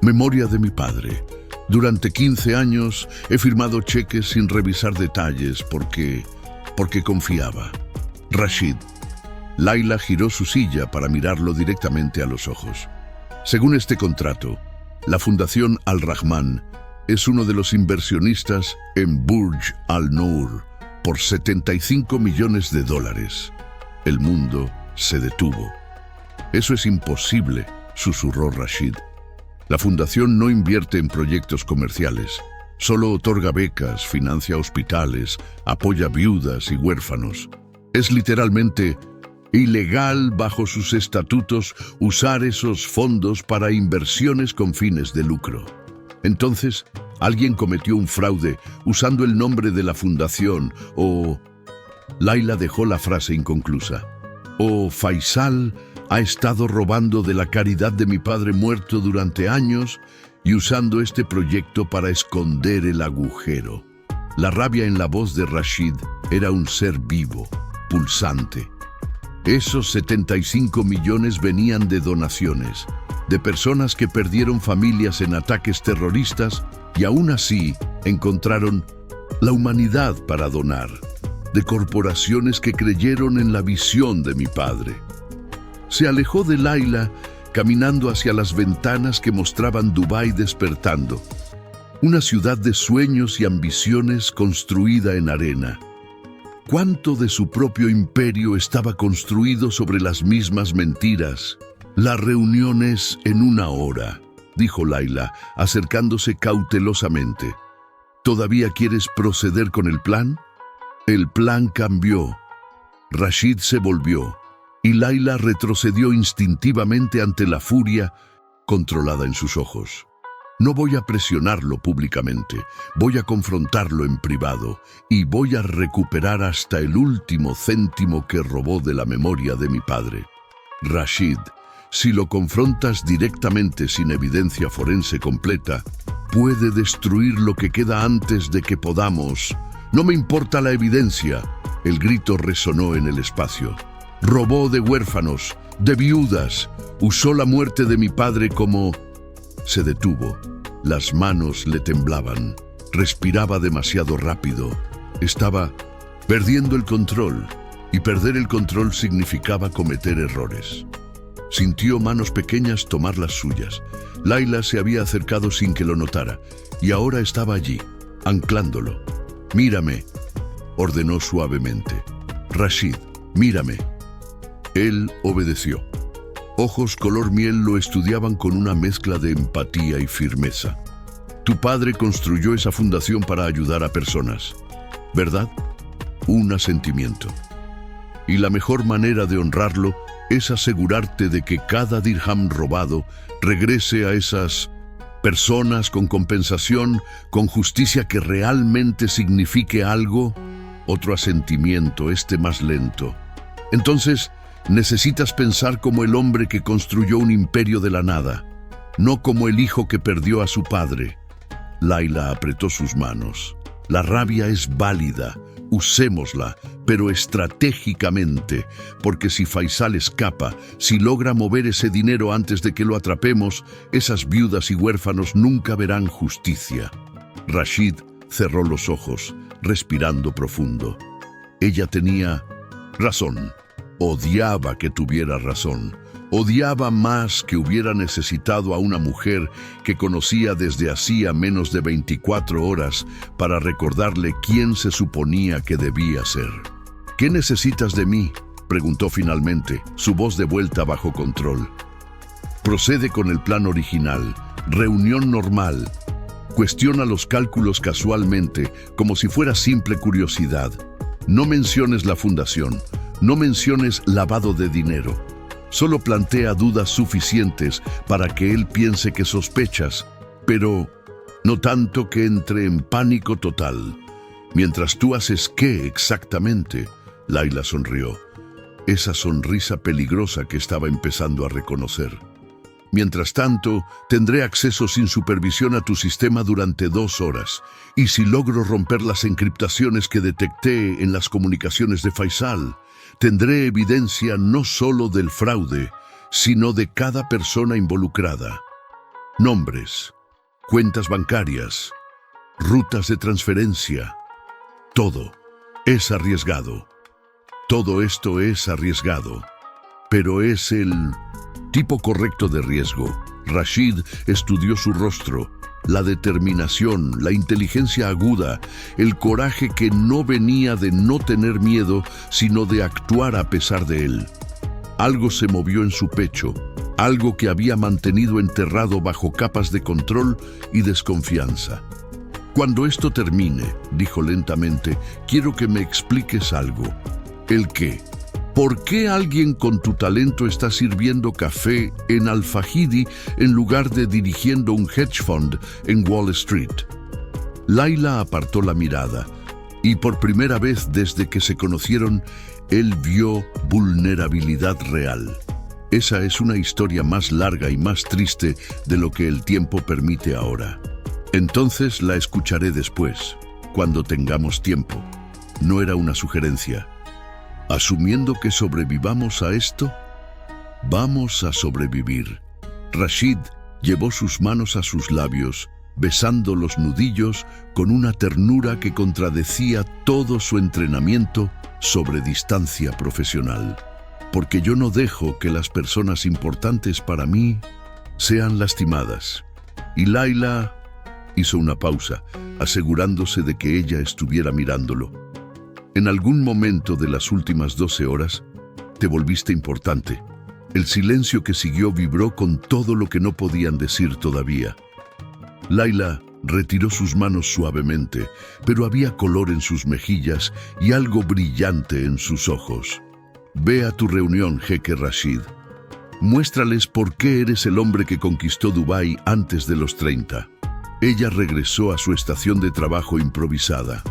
memoria de mi padre. Durante 15 años he firmado cheques sin revisar detalles porque confiaba. Rashid. Laila giró su silla para mirarlo directamente a los ojos. Según este contrato, la Fundación Al-Rahman es uno de los inversionistas en Burj Al Noor por $75 millones. El mundo se detuvo. Eso es imposible, susurró Rashid. La fundación no invierte en proyectos comerciales. Solo otorga becas, financia hospitales, apoya viudas y huérfanos. Es literalmente ilegal bajo sus estatutos usar esos fondos para inversiones con fines de lucro. Entonces, alguien cometió un fraude usando el nombre de la fundación o... Laila dejó la frase inconclusa. O Faisal ha estado robando de la caridad de mi padre muerto durante años y usando este proyecto para esconder el agujero. La rabia en la voz de Rashid era un ser vivo, pulsante. Esos 75 millones venían de donaciones, de personas que perdieron familias en ataques terroristas y aún así encontraron la humanidad para donar, de corporaciones que creyeron en la visión de mi padre. Se alejó de Laila, caminando hacia las ventanas que mostraban Dubái despertando, una ciudad de sueños y ambiciones construida en arena. ¿Cuánto de su propio imperio estaba construido sobre las mismas mentiras? La reunión es en 1 hora, dijo Laila, acercándose cautelosamente. ¿Todavía quieres proceder con el plan? El plan cambió. Rashid se volvió y Laila retrocedió instintivamente ante la furia controlada en sus ojos. No voy a presionarlo públicamente, voy a confrontarlo en privado y voy a recuperar hasta el último céntimo que robó de la memoria de mi padre. Rashid, si lo confrontas directamente sin evidencia forense completa, puede destruir lo que queda antes de que podamos. No me importa la evidencia. El grito resonó en el espacio. Robó de huérfanos, de viudas, usó la muerte de mi padre como... Se detuvo. Las manos le temblaban. Respiraba demasiado rápido. Estaba perdiendo el control, y perder el control significaba cometer errores. Sintió manos pequeñas tomar las suyas. Laila se había acercado sin que lo notara, y ahora estaba allí, anclándolo. «Mírame», ordenó suavemente. «Rashid, mírame». Él obedeció. Ojos color miel lo estudiaban con una mezcla de empatía y firmeza. Tu padre construyó esa fundación para ayudar a personas, ¿verdad? Un asentimiento. Y la mejor manera de honrarlo es asegurarte de que cada dirham robado regrese a esas personas con compensación, con justicia que realmente signifique algo. Otro asentimiento, este más lento. Entonces, necesitas pensar como el hombre que construyó un imperio de la nada, no como el hijo que perdió a su padre. Laila apretó sus manos. La rabia es válida, usémosla, pero estratégicamente, porque si Faisal escapa, si logra mover ese dinero antes de que lo atrapemos, esas viudas y huérfanos nunca verán justicia. Rashid cerró los ojos, respirando profundo. Ella tenía razón. Odiaba que tuviera razón. Odiaba más que hubiera necesitado a una mujer que conocía desde hacía menos de 24 horas para recordarle quién se suponía que debía ser. ¿Qué necesitas de mí?, preguntó finalmente, su voz de vuelta bajo control. Procede con el plan original, reunión normal. Cuestiona los cálculos casualmente, como si fuera simple curiosidad. No menciones la fundación. No menciones lavado de dinero. Solo plantea dudas suficientes para que él piense que sospechas, pero no tanto que entre en pánico total. Mientras tú haces ¿qué exactamente? Laila sonrió. Esa sonrisa peligrosa que estaba empezando a reconocer. Mientras tanto, tendré acceso sin supervisión a tu sistema durante 2 horas. Y si logro romper las encriptaciones que detecté en las comunicaciones de Faisal, tendré evidencia no solo del fraude, sino de cada persona involucrada. Nombres, cuentas bancarias, rutas de transferencia. Todo es arriesgado. Todo esto es arriesgado. Pero es el tipo correcto de riesgo. Rashid estudió su rostro, la determinación, la inteligencia aguda, el coraje que no venía de no tener miedo, sino de actuar a pesar de él. Algo se movió en su pecho, algo que había mantenido enterrado bajo capas de control y desconfianza. Cuando esto termine, dijo lentamente, quiero que me expliques algo. ¿El qué? ¿Por qué alguien con tu talento está sirviendo café en Al-Fahidi en lugar de dirigiendo un hedge fund en Wall Street? Layla apartó la mirada y por primera vez desde que se conocieron, él vio vulnerabilidad real. Esa es una historia más larga y más triste de lo que el tiempo permite ahora. Entonces la escucharé después, cuando tengamos tiempo. No era una sugerencia. Asumiendo que sobrevivamos a esto, vamos a sobrevivir. Rashid llevó sus manos a sus labios, besando los nudillos con una ternura que contradecía todo su entrenamiento sobre distancia profesional. Porque yo no dejo que las personas importantes para mí sean lastimadas. Y Layla hizo una pausa, asegurándose de que ella estuviera mirándolo. En algún momento de las últimas 12 horas, te volviste importante. El silencio que siguió vibró con todo lo que no podían decir todavía. Layla retiró sus manos suavemente, pero había color en sus mejillas y algo brillante en sus ojos. Ve a tu reunión, jeque Rashid. Muéstrales por qué eres el hombre que conquistó Dubái antes de los 30. Ella regresó a su estación de trabajo improvisada.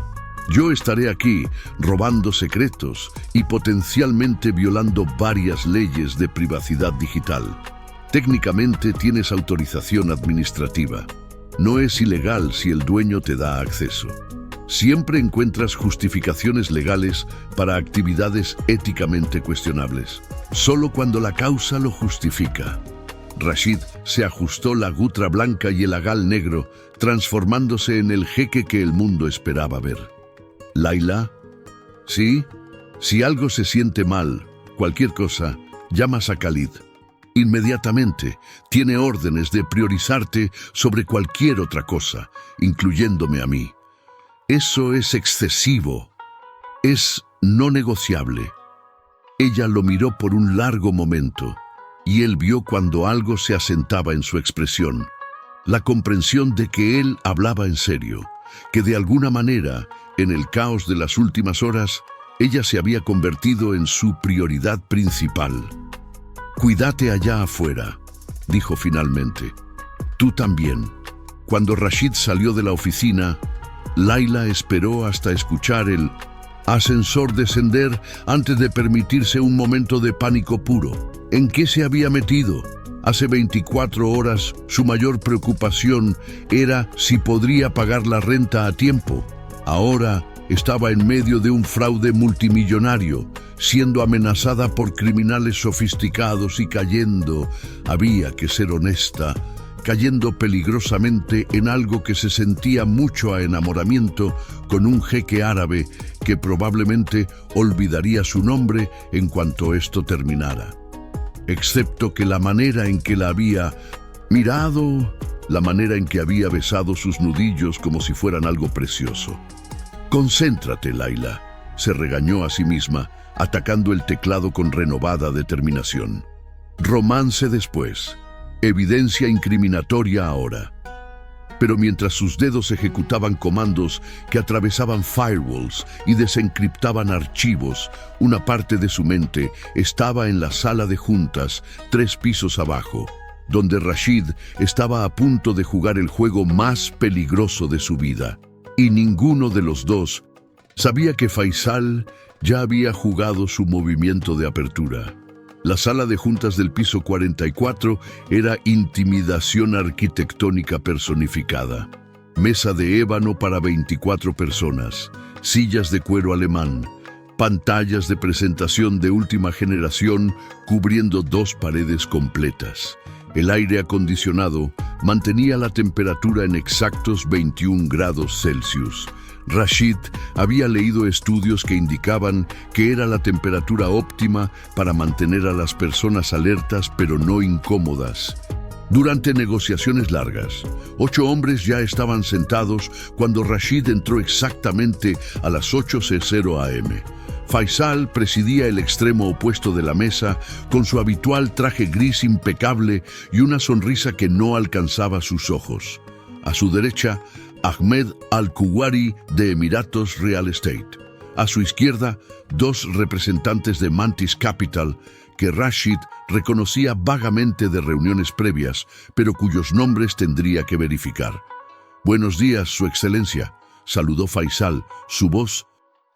Yo estaré aquí, robando secretos y potencialmente violando varias leyes de privacidad digital. Técnicamente tienes autorización administrativa. No es ilegal si el dueño te da acceso. Siempre encuentras justificaciones legales para actividades éticamente cuestionables, solo cuando la causa lo justifica. Rashid se ajustó la gutra blanca y el agal negro, transformándose en el jeque que el mundo esperaba ver. Layla, sí, si algo se siente mal, cualquier cosa, llamas a Khalid. Inmediatamente tiene órdenes de priorizarte sobre cualquier otra cosa, incluyéndome a mí. Eso es excesivo. Es no negociable. Ella lo miró por un largo momento, y él vio cuando algo se asentaba en su expresión. La comprensión de que él hablaba en serio, que de alguna manera, en el caos de las últimas horas, ella se había convertido en su prioridad principal. «Cuídate allá afuera», dijo finalmente. «Tú también». Cuando Rashid salió de la oficina, Layla esperó hasta escuchar el ascensor descender antes de permitirse un momento de pánico puro. ¿En qué se había metido? Hace 24 horas su mayor preocupación era si podría pagar la renta a tiempo. Ahora estaba en medio de un fraude multimillonario, siendo amenazada por criminales sofisticados y cayendo, había que ser honesta, cayendo peligrosamente en algo que se sentía mucho a enamoramiento con un jeque árabe que probablemente olvidaría su nombre en cuanto esto terminara. Excepto que la manera en que la había mirado, la manera en que había besado sus nudillos como si fueran algo precioso. «Concéntrate, Layla», se regañó a sí misma, atacando el teclado con renovada determinación. Romance después, evidencia incriminatoria ahora. Pero mientras sus dedos ejecutaban comandos que atravesaban firewalls y desencriptaban archivos, una parte de su mente estaba en la sala de juntas, 3 pisos abajo, donde Rashid estaba a punto de jugar el juego más peligroso de su vida. Y ninguno de los dos sabía que Faisal ya había jugado su movimiento de apertura. La sala de juntas del piso 44 era intimidación arquitectónica personificada. Mesa de ébano para 24 personas, sillas de cuero alemán, pantallas de presentación de última generación cubriendo 2 paredes completas. El aire acondicionado mantenía la temperatura en exactos 21 grados Celsius. Rashid había leído estudios que indicaban que era la temperatura óptima para mantener a las personas alertas pero no incómodas. Durante negociaciones largas, 8 hombres ya estaban sentados cuando Rashid entró exactamente a las 8:00 am. Faisal presidía el extremo opuesto de la mesa con su habitual traje gris impecable y una sonrisa que no alcanzaba sus ojos. A su derecha, Ahmed Al-Kuwari de Emiratos Real Estate. A su izquierda, 2 representantes de Mantis Capital que Rashid reconocía vagamente de reuniones previas, pero cuyos nombres tendría que verificar. «Buenos días, Su Excelencia», saludó Faisal, su voz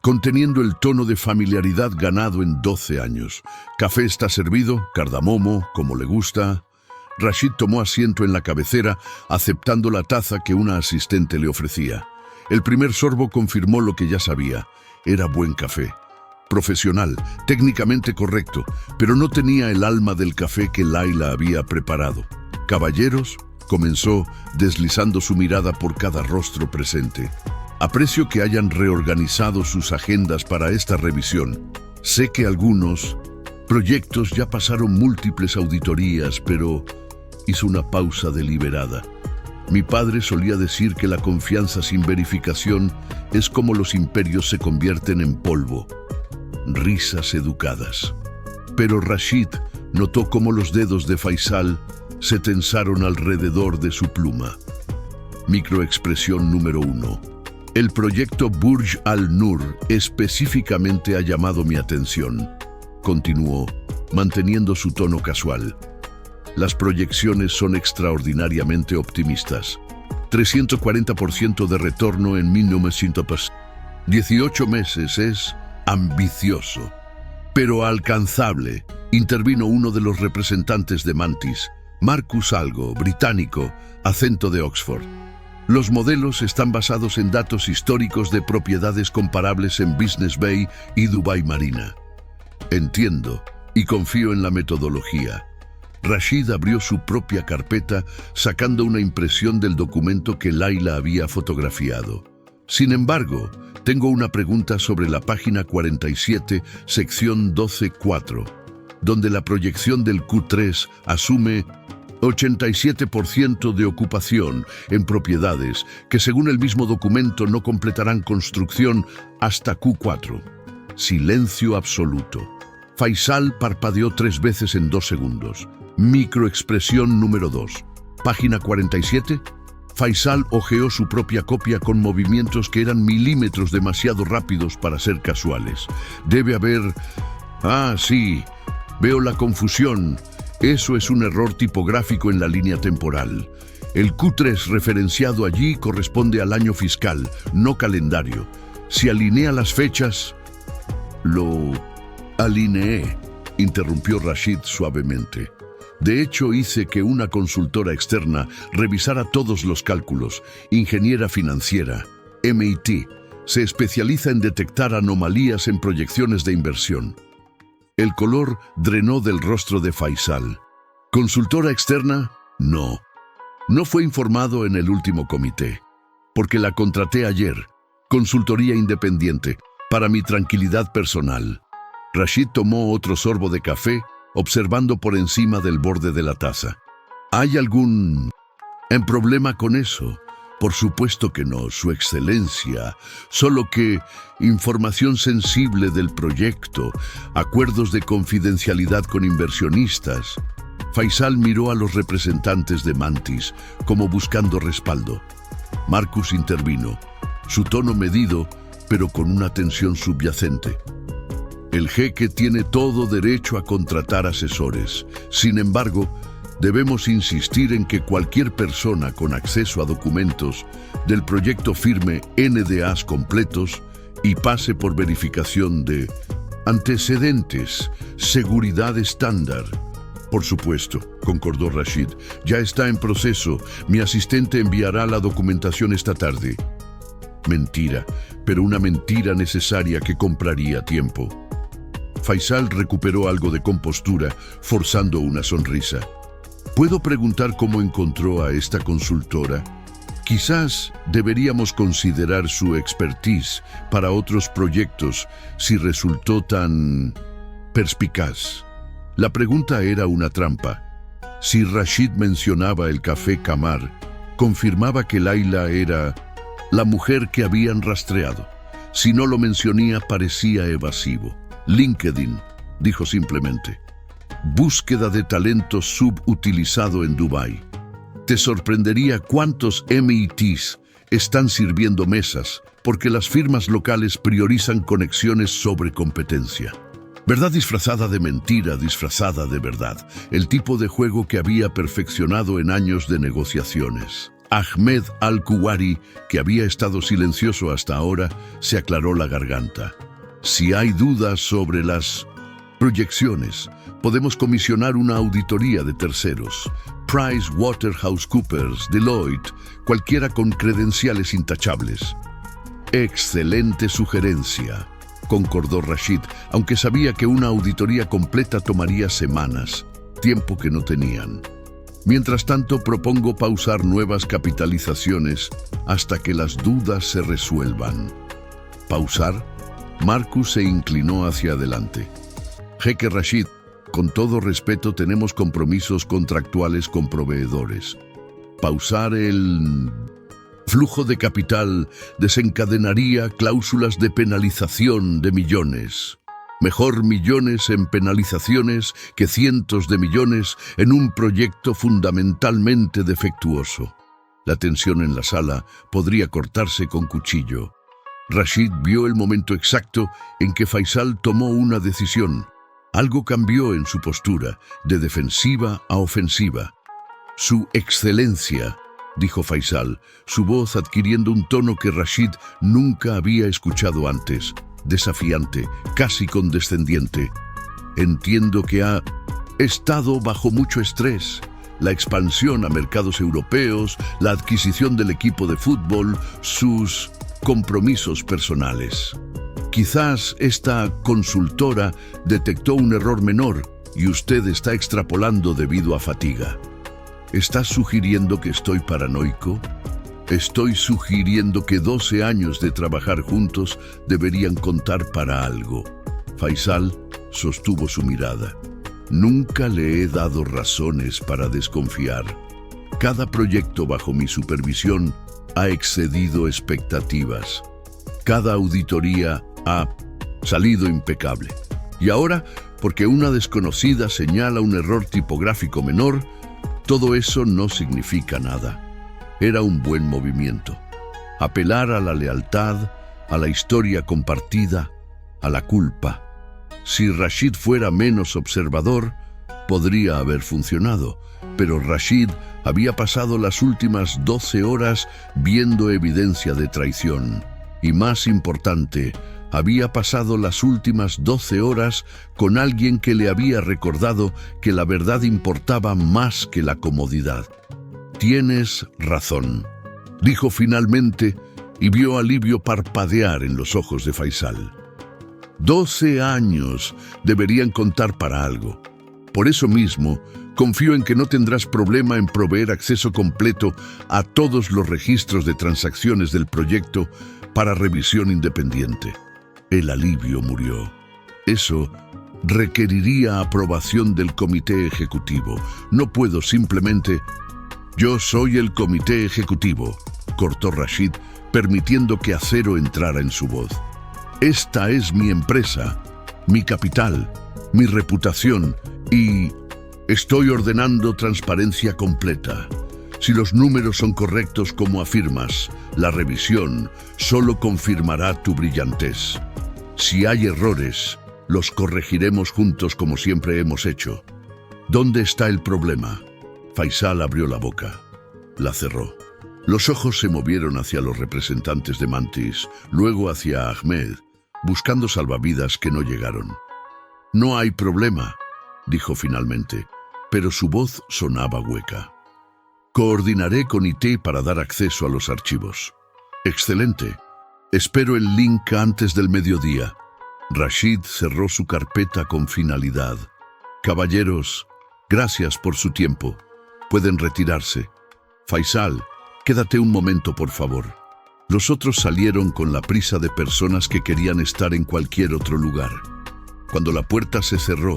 conteniendo el tono de familiaridad ganado en 12 años. «¿Café está servido? ¿Cardamomo? ¿Como le gusta?» Rashid tomó asiento en la cabecera, aceptando la taza que una asistente le ofrecía. El primer sorbo confirmó lo que ya sabía. Era buen café. Profesional, técnicamente correcto, pero no tenía el alma del café que Laila había preparado. «Caballeros», comenzó, deslizando su mirada por cada rostro presente. «Aprecio que hayan reorganizado sus agendas para esta revisión. Sé que algunos proyectos ya pasaron múltiples auditorías, pero...» Hizo una pausa deliberada. «Mi padre solía decir que la confianza sin verificación es como los imperios se convierten en polvo». Risas educadas. Pero Rashid notó cómo los dedos de Faisal se tensaron alrededor de su pluma. Microexpresión número 1. «El proyecto Burj Al Nur específicamente ha llamado mi atención», continuó, manteniendo su tono casual. «Las proyecciones son extraordinariamente optimistas. 340% de retorno en 1900. 18 meses es ambicioso, pero alcanzable», intervino uno de los representantes de Mantis, Marcus Algo, británico, acento de Oxford. «Los modelos están basados en datos históricos de propiedades comparables en Business Bay y Dubai Marina». «Entiendo y confío en la metodología». Rashid abrió su propia carpeta, sacando una impresión del documento que Laila había fotografiado. «Sin embargo, tengo una pregunta sobre la página 47, sección 12.4, donde la proyección del Q3 asume 87% de ocupación en propiedades que, según el mismo documento, no completarán construcción hasta Q4. Silencio absoluto. Faisal parpadeó 3 veces en 2 segundos. Microexpresión número 2. Página 47. Faisal hojeó su propia copia con movimientos que eran milímetros demasiado rápidos para ser casuales. «Debe haber... Ah, sí. Veo la confusión. Eso es un error tipográfico en la línea temporal. El Q3 referenciado allí corresponde al año fiscal, no calendario. Si alinea las fechas...» «Lo alineé», interrumpió Rashid suavemente. «De hecho, hice que una consultora externa revisara todos los cálculos. Ingeniera financiera, MIT, se especializa en detectar anomalías en proyecciones de inversión». El color drenó del rostro de Faisal. «¿Consultora externa? No. No fue informado en el último comité, porque la contraté ayer. Consultoría independiente, para mi tranquilidad personal». Rashid tomó otro sorbo de café, observando por encima del borde de la taza. «¿Hay algún problema con eso?» «Por supuesto que no, Su Excelencia. Solo que información sensible del proyecto, acuerdos de confidencialidad con inversionistas». Faisal miró a los representantes de Mantis, como buscando respaldo. Marcus intervino, su tono medido, pero con una tensión subyacente. «El jeque tiene todo derecho a contratar asesores. Sin embargo, debemos insistir en que cualquier persona con acceso a documentos del proyecto firme NDAs completos y pase por verificación de Antecedentes, seguridad estándar. Por supuesto, concordó Rashid. Ya está en proceso. Mi asistente enviará la documentación esta tarde. Mentira, pero una mentira necesaria que compraría tiempo. Faisal recuperó algo de compostura, forzando una sonrisa. ¿Puedo preguntar cómo encontró a esta consultora? Quizás deberíamos considerar su expertise para otros proyectos si resultó tan perspicaz. La pregunta era una trampa. Si Rashid mencionaba el café Camar, confirmaba que Laila era la mujer que habían rastreado. Si no lo mencionía, parecía evasivo. LinkedIn, dijo simplemente. Búsqueda de talento subutilizado en Dubái. Te sorprendería cuántos MITs están sirviendo mesas, porque las firmas locales priorizan conexiones sobre competencia. Verdad disfrazada de mentira, disfrazada de verdad. El tipo de juego que había perfeccionado en años de negociaciones. Ahmed Al-Kuwari, que había estado silencioso hasta ahora, se aclaró la garganta. Si hay dudas sobre las proyecciones, podemos comisionar una auditoría de terceros. PricewaterhouseCoopers, Deloitte, cualquiera con credenciales intachables. Excelente sugerencia, concordó Rashid, aunque sabía que una auditoría completa tomaría semanas, tiempo que no tenían. Mientras tanto, propongo pausar nuevas capitalizaciones hasta que las dudas se resuelvan. ¿Pausar? Marcus se inclinó hacia adelante. Jeque Rashid, con todo respeto, tenemos compromisos contractuales con proveedores. Pausar el flujo de capital desencadenaría cláusulas de penalización de millones. Mejor millones en penalizaciones que cientos de millones en un proyecto fundamentalmente defectuoso. La tensión en la sala podría cortarse con cuchillo. Rashid vio el momento exacto en que Faisal tomó una decisión. Algo cambió en su postura, de defensiva a ofensiva. Su excelencia, dijo Faisal, su voz adquiriendo un tono que Rashid nunca había escuchado antes. Desafiante, casi condescendiente. Entiendo que ha estado bajo mucho estrés. La expansión a mercados europeos, la adquisición del equipo de fútbol, sus compromisos personales. Quizás esta consultora detectó un error menor y usted está extrapolando debido a fatiga. ¿Estás sugiriendo que estoy paranoico? Estoy sugiriendo que 12 años de trabajar juntos deberían contar para algo. Faisal sostuvo su mirada. Nunca le he dado razones para desconfiar. Cada proyecto bajo mi supervisión ha excedido expectativas. Cada auditoría ha salido impecable. Y ahora, porque una desconocida señala un error tipográfico menor, todo eso no significa nada. Era un buen movimiento. Apelar a la lealtad, a la historia compartida, a la culpa. Si Rashid fuera menos observador, podría haber funcionado, pero Rashid había pasado las últimas 12 horas viendo evidencia de traición. Y más importante, había pasado las últimas 12 horas con alguien que le había recordado que la verdad importaba más que la comodidad. Tienes razón, dijo finalmente y vio alivio parpadear en los ojos de Faisal. 12 años deberían contar para algo. Por eso mismo, confío en que no tendrás problema en proveer acceso completo a todos los registros de transacciones del proyecto para revisión independiente. El alivio murió. Eso requeriría aprobación del comité ejecutivo. No puedo simplemente... Yo soy el comité ejecutivo, cortó Rashid, permitiendo que acero entrara en su voz. Esta es mi empresa, mi capital, mi reputación y estoy ordenando transparencia completa. Si los números son correctos como afirmas, la revisión solo confirmará tu brillantez. Si hay errores, los corregiremos juntos como siempre hemos hecho. ¿Dónde está el problema? Faisal abrió la boca. La cerró. Los ojos se movieron hacia los representantes de Mantis, luego hacia Ahmed. buscando salvavidas que no llegaron. «No hay problema», dijo finalmente, pero su voz sonaba hueca. «Coordinaré con IT para dar acceso a los archivos». «Excelente. Espero el link antes del mediodía». Rashid cerró su carpeta con finalidad. «Caballeros, gracias por su tiempo. Pueden retirarse. Faisal, quédate un momento, por favor». Los otros salieron con la prisa de personas que querían estar en cualquier otro lugar. Cuando la puerta se cerró,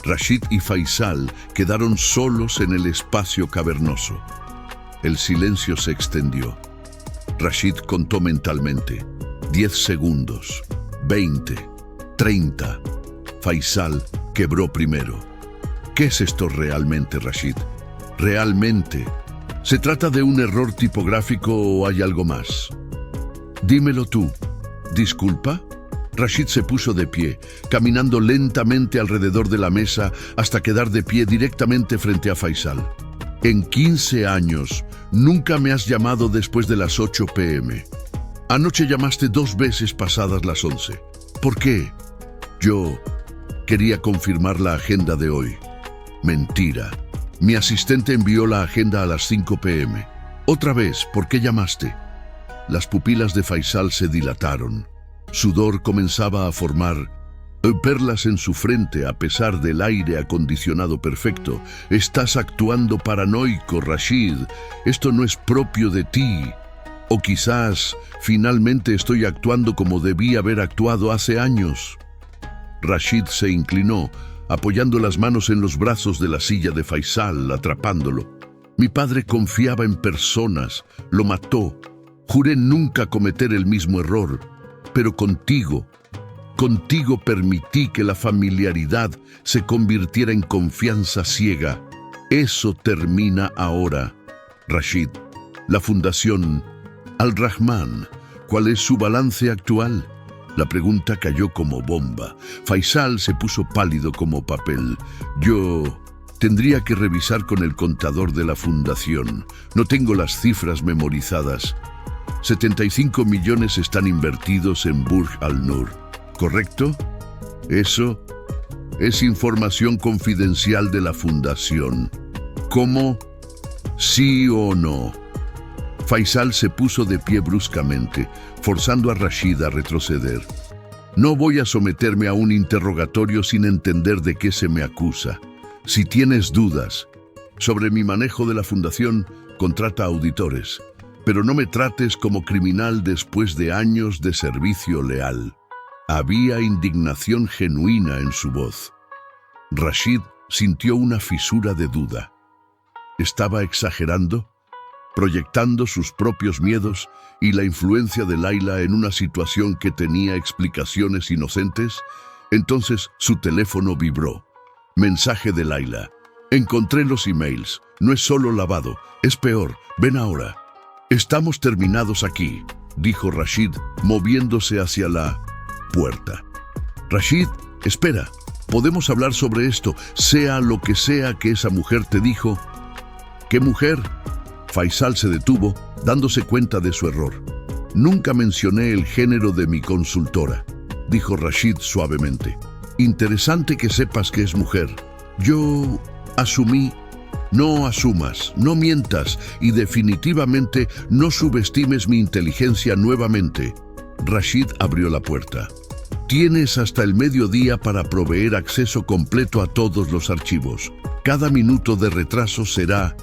Rashid y Faisal quedaron solos en el espacio cavernoso. El silencio se extendió. Rashid contó mentalmente. 10 segundos, 20, 30. Faisal quebró primero. ¿Qué es esto realmente, Rashid? ¿Realmente? ¿Se trata de un error tipográfico o hay algo más? Dímelo tú. ¿Disculpa? Rashid se puso de pie, caminando lentamente alrededor de la mesa hasta quedar de pie directamente frente a Faisal. En 15 años, nunca me has llamado después de las 8 p.m. Anoche llamaste 2 veces pasadas las 11. ¿Por qué? Yo quería confirmar la agenda de hoy. Mentira. Mi asistente envió la agenda a las 5 p.m. Otra vez, ¿por qué llamaste? Las pupilas de Faisal se dilataron. Sudor comenzaba a formar perlas en su frente a pesar del aire acondicionado perfecto. Estás actuando paranoico, Rashid. Esto no es propio de ti. O quizás, finalmente estoy actuando como debí haber actuado hace años. Rashid se inclinó, apoyando las manos en los brazos de la silla de Faisal, atrapándolo. Mi padre confiaba en personas, lo mató. Juré nunca cometer el mismo error, pero contigo permití que la familiaridad se convirtiera en confianza ciega. Eso termina ahora. Rashid, la Fundación Al-Rahman, ¿cuál es su balance actual? La pregunta cayó como bomba. Faisal se puso pálido como papel. Yo tendría que revisar con el contador de la fundación. No tengo las cifras memorizadas. 75 millones están invertidos en Burj Al-Nur, ¿correcto? Eso es información confidencial de la fundación. ¿Cómo? ¿Sí o no? Faisal se puso de pie bruscamente, forzando a Rashid a retroceder. No voy a someterme a un interrogatorio sin entender de qué se me acusa. Si tienes dudas sobre mi manejo de la fundación, contrata auditores. Pero no me trates como criminal después de años de servicio leal. Había indignación genuina en su voz. Rashid sintió una fisura de duda. ¿Estaba exagerando? ¿Proyectando sus propios miedos y la influencia de Laila en una situación que tenía explicaciones inocentes? Entonces su teléfono vibró. Mensaje de Laila. Encontré los emails. No es solo lavado, es peor. Ven ahora. «Estamos terminados aquí», dijo Rashid, moviéndose hacia la puerta. «Rashid, espera, podemos hablar sobre esto, sea lo que sea que esa mujer te dijo». «¿Qué mujer?» Faisal se detuvo, dándose cuenta de su error. «Nunca mencioné el género de mi consultora», dijo Rashid suavemente. «Interesante que sepas que es mujer. Yo asumí». No asumas, no mientas y definitivamente no subestimes mi inteligencia nuevamente. Rashid abrió la puerta. Tienes hasta el mediodía para proveer acceso completo a todos los archivos. Cada minuto de retraso será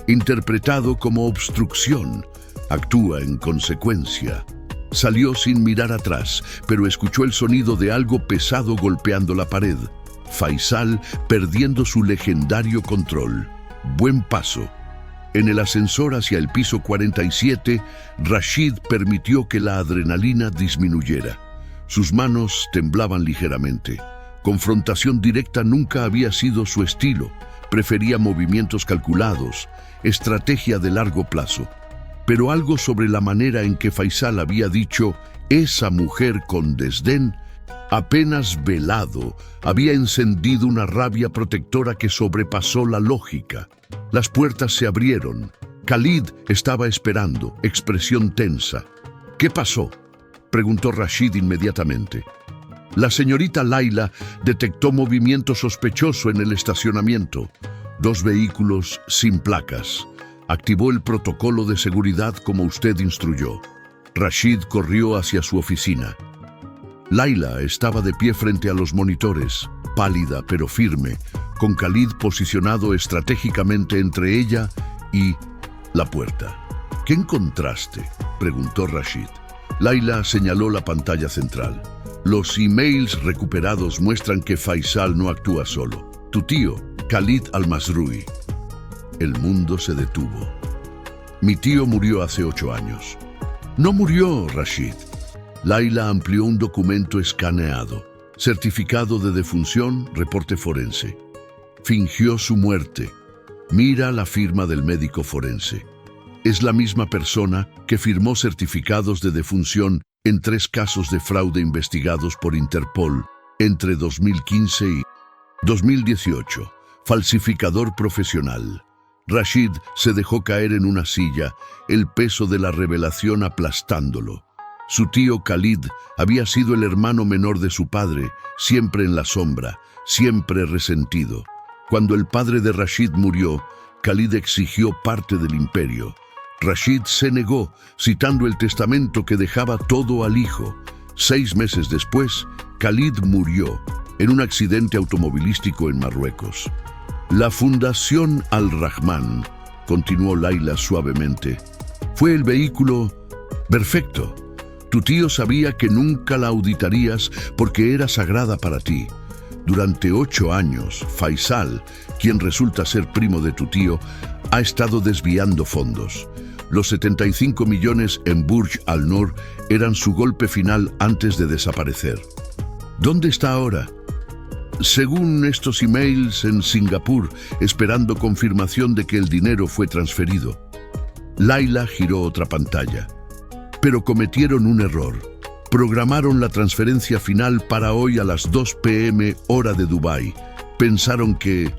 interpretado como obstrucción. Actúa en consecuencia. Salió sin mirar atrás, pero escuchó el sonido de algo pesado golpeando la pared. Faisal perdiendo su legendario control. Buen paso. En el ascensor hacia el piso 47, Rashid permitió que la adrenalina disminuyera. Sus manos temblaban ligeramente. Confrontación directa nunca había sido su estilo. Prefería movimientos calculados, estrategia de largo plazo. Pero algo sobre la manera en que Faisal había dicho «esa mujer» con desdén, apenas velado, había encendido una rabia protectora que sobrepasó la lógica. Las puertas se abrieron. Khalid estaba esperando, expresión tensa. «¿Qué pasó?», preguntó Rashid inmediatamente. La señorita Laila detectó movimiento sospechoso en el estacionamiento. 2 vehículos sin placas. Activó el protocolo de seguridad como usted instruyó. Rashid corrió hacia su oficina. Laila estaba de pie frente a los monitores, pálida pero firme, con Khalid posicionado estratégicamente entre ella y la puerta. ¿Qué encontraste?, preguntó Rashid. Laila señaló la pantalla central. Los emails recuperados muestran que Faisal no actúa solo. Tu tío, Khalid Al-Masrui. El mundo se detuvo. Mi tío murió hace 8 años. No murió, Rashid. Laila amplió un documento escaneado. Certificado de defunción, reporte forense. Fingió su muerte. Mira la firma del médico forense. Es la misma persona que firmó certificados de defunción en 3 casos de fraude investigados por Interpol entre 2015 y 2018. Falsificador profesional. Rashid se dejó caer en una silla, el peso de la revelación aplastándolo. Su tío Khalid había sido el hermano menor de su padre, siempre en la sombra, siempre resentido. Cuando el padre de Rashid murió, Khalid exigió parte del imperio. Rashid se negó, citando el testamento que dejaba todo al hijo. 6 meses después, Khalid murió en un accidente automovilístico en Marruecos. La Fundación Al-Rahman, continuó Laila suavemente, fue el vehículo perfecto. Tu tío sabía que nunca la auditarías porque era sagrada para ti. Durante 8 años, Faisal, quien resulta ser primo de tu tío, ha estado desviando fondos. Los 75 millones en Burj Al Noor eran su golpe final antes de desaparecer. ¿Dónde está ahora? Según estos emails, en Singapur, esperando confirmación de que el dinero fue transferido. Laila giró otra pantalla. Pero cometieron un error. Programaron la transferencia final para hoy a las 2 p.m. hora de Dubái. Pensaron que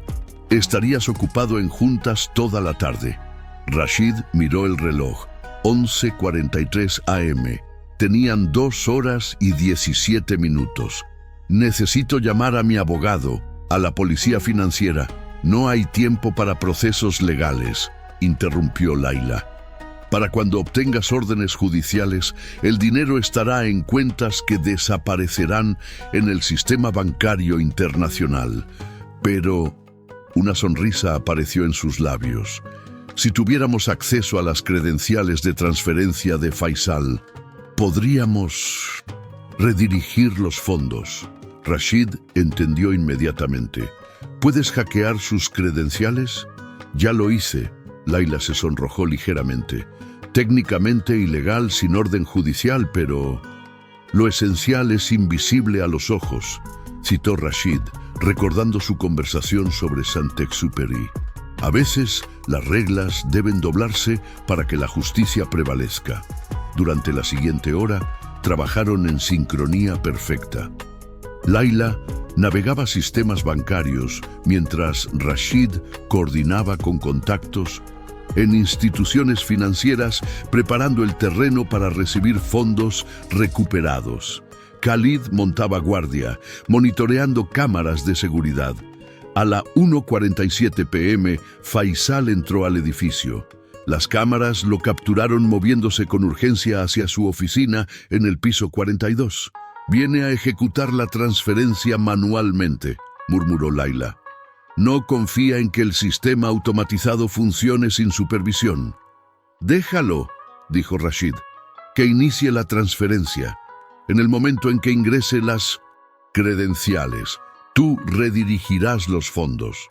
estarías ocupado en juntas toda la tarde. Rashid miró el reloj. 11:43 a.m. Tenían 2 horas y 17 minutos. Necesito llamar a mi abogado, a la policía financiera. No hay tiempo para procesos legales, interrumpió Laila. Para cuando obtengas órdenes judiciales, el dinero estará en cuentas que desaparecerán en el sistema bancario internacional. Pero una sonrisa apareció en sus labios. Si tuviéramos acceso a las credenciales de transferencia de Faisal, podríamos redirigir los fondos. Rashid entendió inmediatamente. ¿Puedes hackear sus credenciales? Ya lo hice. Laila se sonrojó ligeramente. Técnicamente ilegal sin orden judicial, pero lo esencial es invisible a los ojos, citó Rashid, recordando su conversación sobre Saint-Exupéry. A veces, las reglas deben doblarse para que la justicia prevalezca. Durante la siguiente hora, trabajaron en sincronía perfecta. Laila navegaba sistemas bancarios mientras Rashid coordinaba con contactos en instituciones financieras, preparando el terreno para recibir fondos recuperados. Khalid montaba guardia, monitoreando cámaras de seguridad. A la 1:47 p.m., Faisal entró al edificio. Las cámaras lo capturaron moviéndose con urgencia hacia su oficina en el piso 42. Viene a ejecutar la transferencia manualmente, murmuró Laila. No confía en que el sistema automatizado funcione sin supervisión. Déjalo, dijo Rashid, que inicie la transferencia. En el momento en que ingrese las credenciales, tú redirigirás los fondos.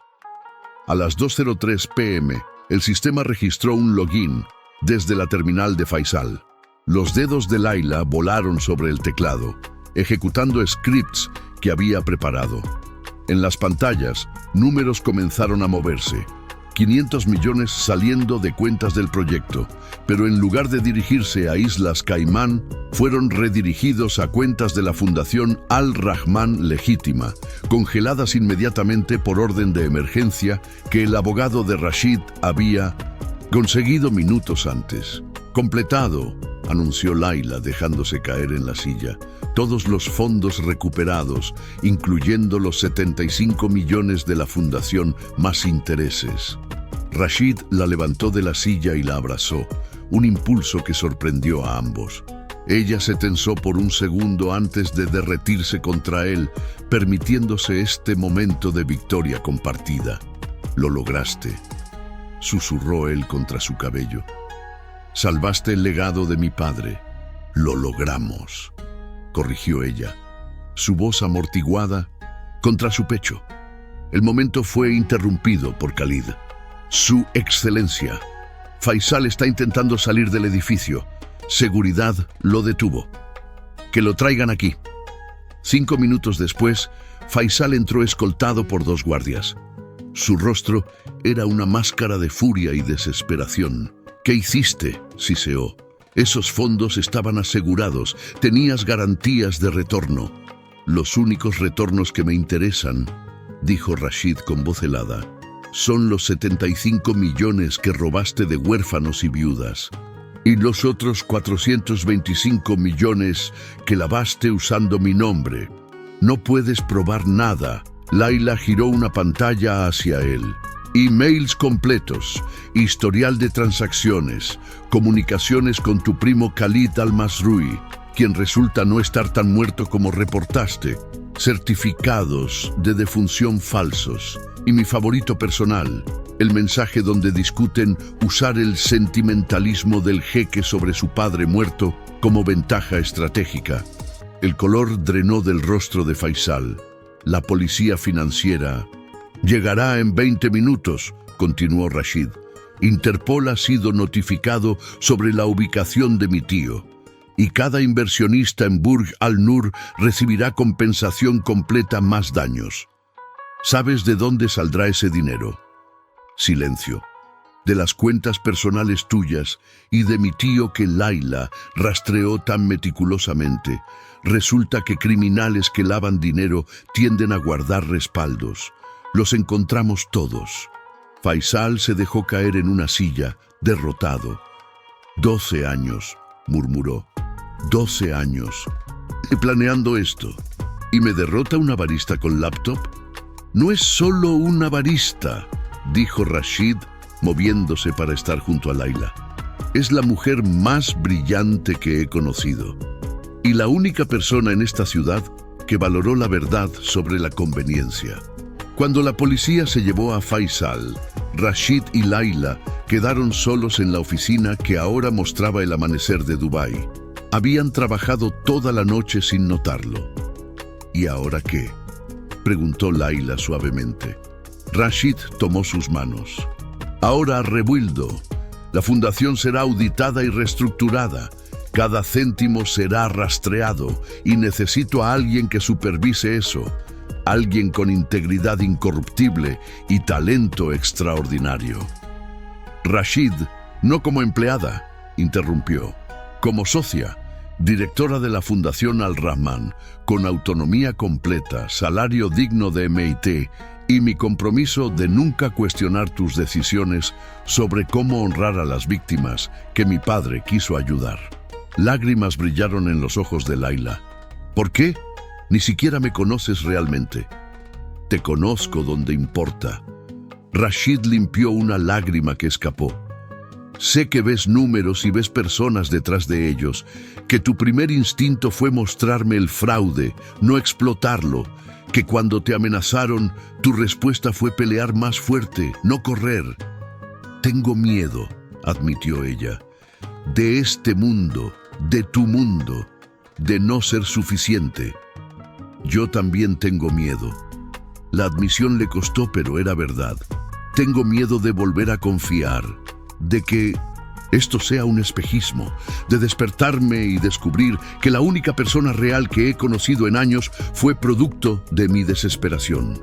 A las 2:03 p.m., el sistema registró un login desde la terminal de Faisal. Los dedos de Laila volaron sobre el teclado, ejecutando scripts que había preparado. En las pantallas, números comenzaron a moverse. 500 millones saliendo de cuentas del proyecto, pero en lugar de dirigirse a Islas Caimán, fueron redirigidos a cuentas de la Fundación Al-Rahman Legítima, congeladas inmediatamente por orden de emergencia que el abogado de Rashid había conseguido minutos antes. Completado, anunció Laila, dejándose caer en la silla. todos los fondos recuperados, incluyendo los 75 millones de la fundación más intereses. Rashid la levantó de la silla y la abrazó, un impulso que sorprendió a ambos. Ella se tensó por un segundo antes de derretirse contra él, permitiéndose este momento de victoria compartida. «Lo lograste», susurró él contra su cabello. «Salvaste el legado de mi padre». «Lo logramos», corrigió ella, su voz amortiguada contra su pecho. El momento fue interrumpido por Khalid. «Su excelencia, Faisal está intentando salir del edificio. Seguridad lo detuvo. Que lo traigan aquí». 5 minutos después, Faisal entró escoltado por 2 guardias. Su rostro era una máscara de furia y desesperación. «¿Qué hiciste?», siseó. «Esos fondos estaban asegurados, tenías garantías de retorno». «Los únicos retornos que me interesan», dijo Rashid con voz helada, «son los 75 millones que robaste de huérfanos y viudas. Y los otros 425 millones que lavaste usando mi nombre. No puedes probar nada». Laila giró una pantalla hacia él. «Emails completos, historial de transacciones, comunicaciones con tu primo Khalid al-Masrui, quien resulta no estar tan muerto como reportaste, certificados de defunción falsos, y mi favorito personal, el mensaje donde discuten usar el sentimentalismo del jeque sobre su padre muerto como ventaja estratégica». El color drenó del rostro de Faisal. «La policía financiera llegará en 20 minutos», continuó Rashid. «Interpol ha sido notificado sobre la ubicación de mi tío, y cada inversionista en Burj al-Nur recibirá compensación completa más daños. ¿Sabes de dónde saldrá ese dinero?». Silencio. «De las cuentas personales tuyas y de mi tío que Laila rastreó tan meticulosamente. Resulta que criminales que lavan dinero tienden a guardar respaldos. Los encontramos todos». Faisal se dejó caer en una silla, derrotado. 12 años, murmuró. 12 años. Planeando esto. ¿Y me derrota una barista con laptop? «No es solo una barista», dijo Rashid, moviéndose para estar junto a Laila. «Es la mujer más brillante que he conocido. Y la única persona en esta ciudad que valoró la verdad sobre la conveniencia». Cuando la policía se llevó a Faisal, Rashid y Laila quedaron solos en la oficina que ahora mostraba el amanecer de Dubái. Habían trabajado toda la noche sin notarlo. «¿Y ahora qué?», preguntó Laila suavemente. Rashid tomó sus manos. «Ahora rebuildo. La fundación será auditada y reestructurada. Cada céntimo será rastreado y necesito a alguien que supervise eso. Alguien con integridad incorruptible y talento extraordinario». «Rashid, no como empleada», interrumpió, «como socia, directora de la Fundación Al-Rahman, con autonomía completa, salario digno de MIT y mi compromiso de nunca cuestionar tus decisiones sobre cómo honrar a las víctimas que mi padre quiso ayudar». Lágrimas brillaron en los ojos de Laila. «¿Por qué? Ni siquiera me conoces realmente». «Te conozco donde importa». Rashid limpió una lágrima que escapó. «Sé que ves números y ves personas detrás de ellos, que tu primer instinto fue mostrarme el fraude, no explotarlo, que cuando te amenazaron, tu respuesta fue pelear más fuerte, no correr». «Tengo miedo», admitió ella, «de este mundo, de tu mundo, de no ser suficiente». «Yo también tengo miedo». La admisión le costó, pero era verdad. «Tengo miedo de volver a confiar, de que esto sea un espejismo, de despertarme y descubrir que la única persona real que he conocido en años fue producto de mi desesperación».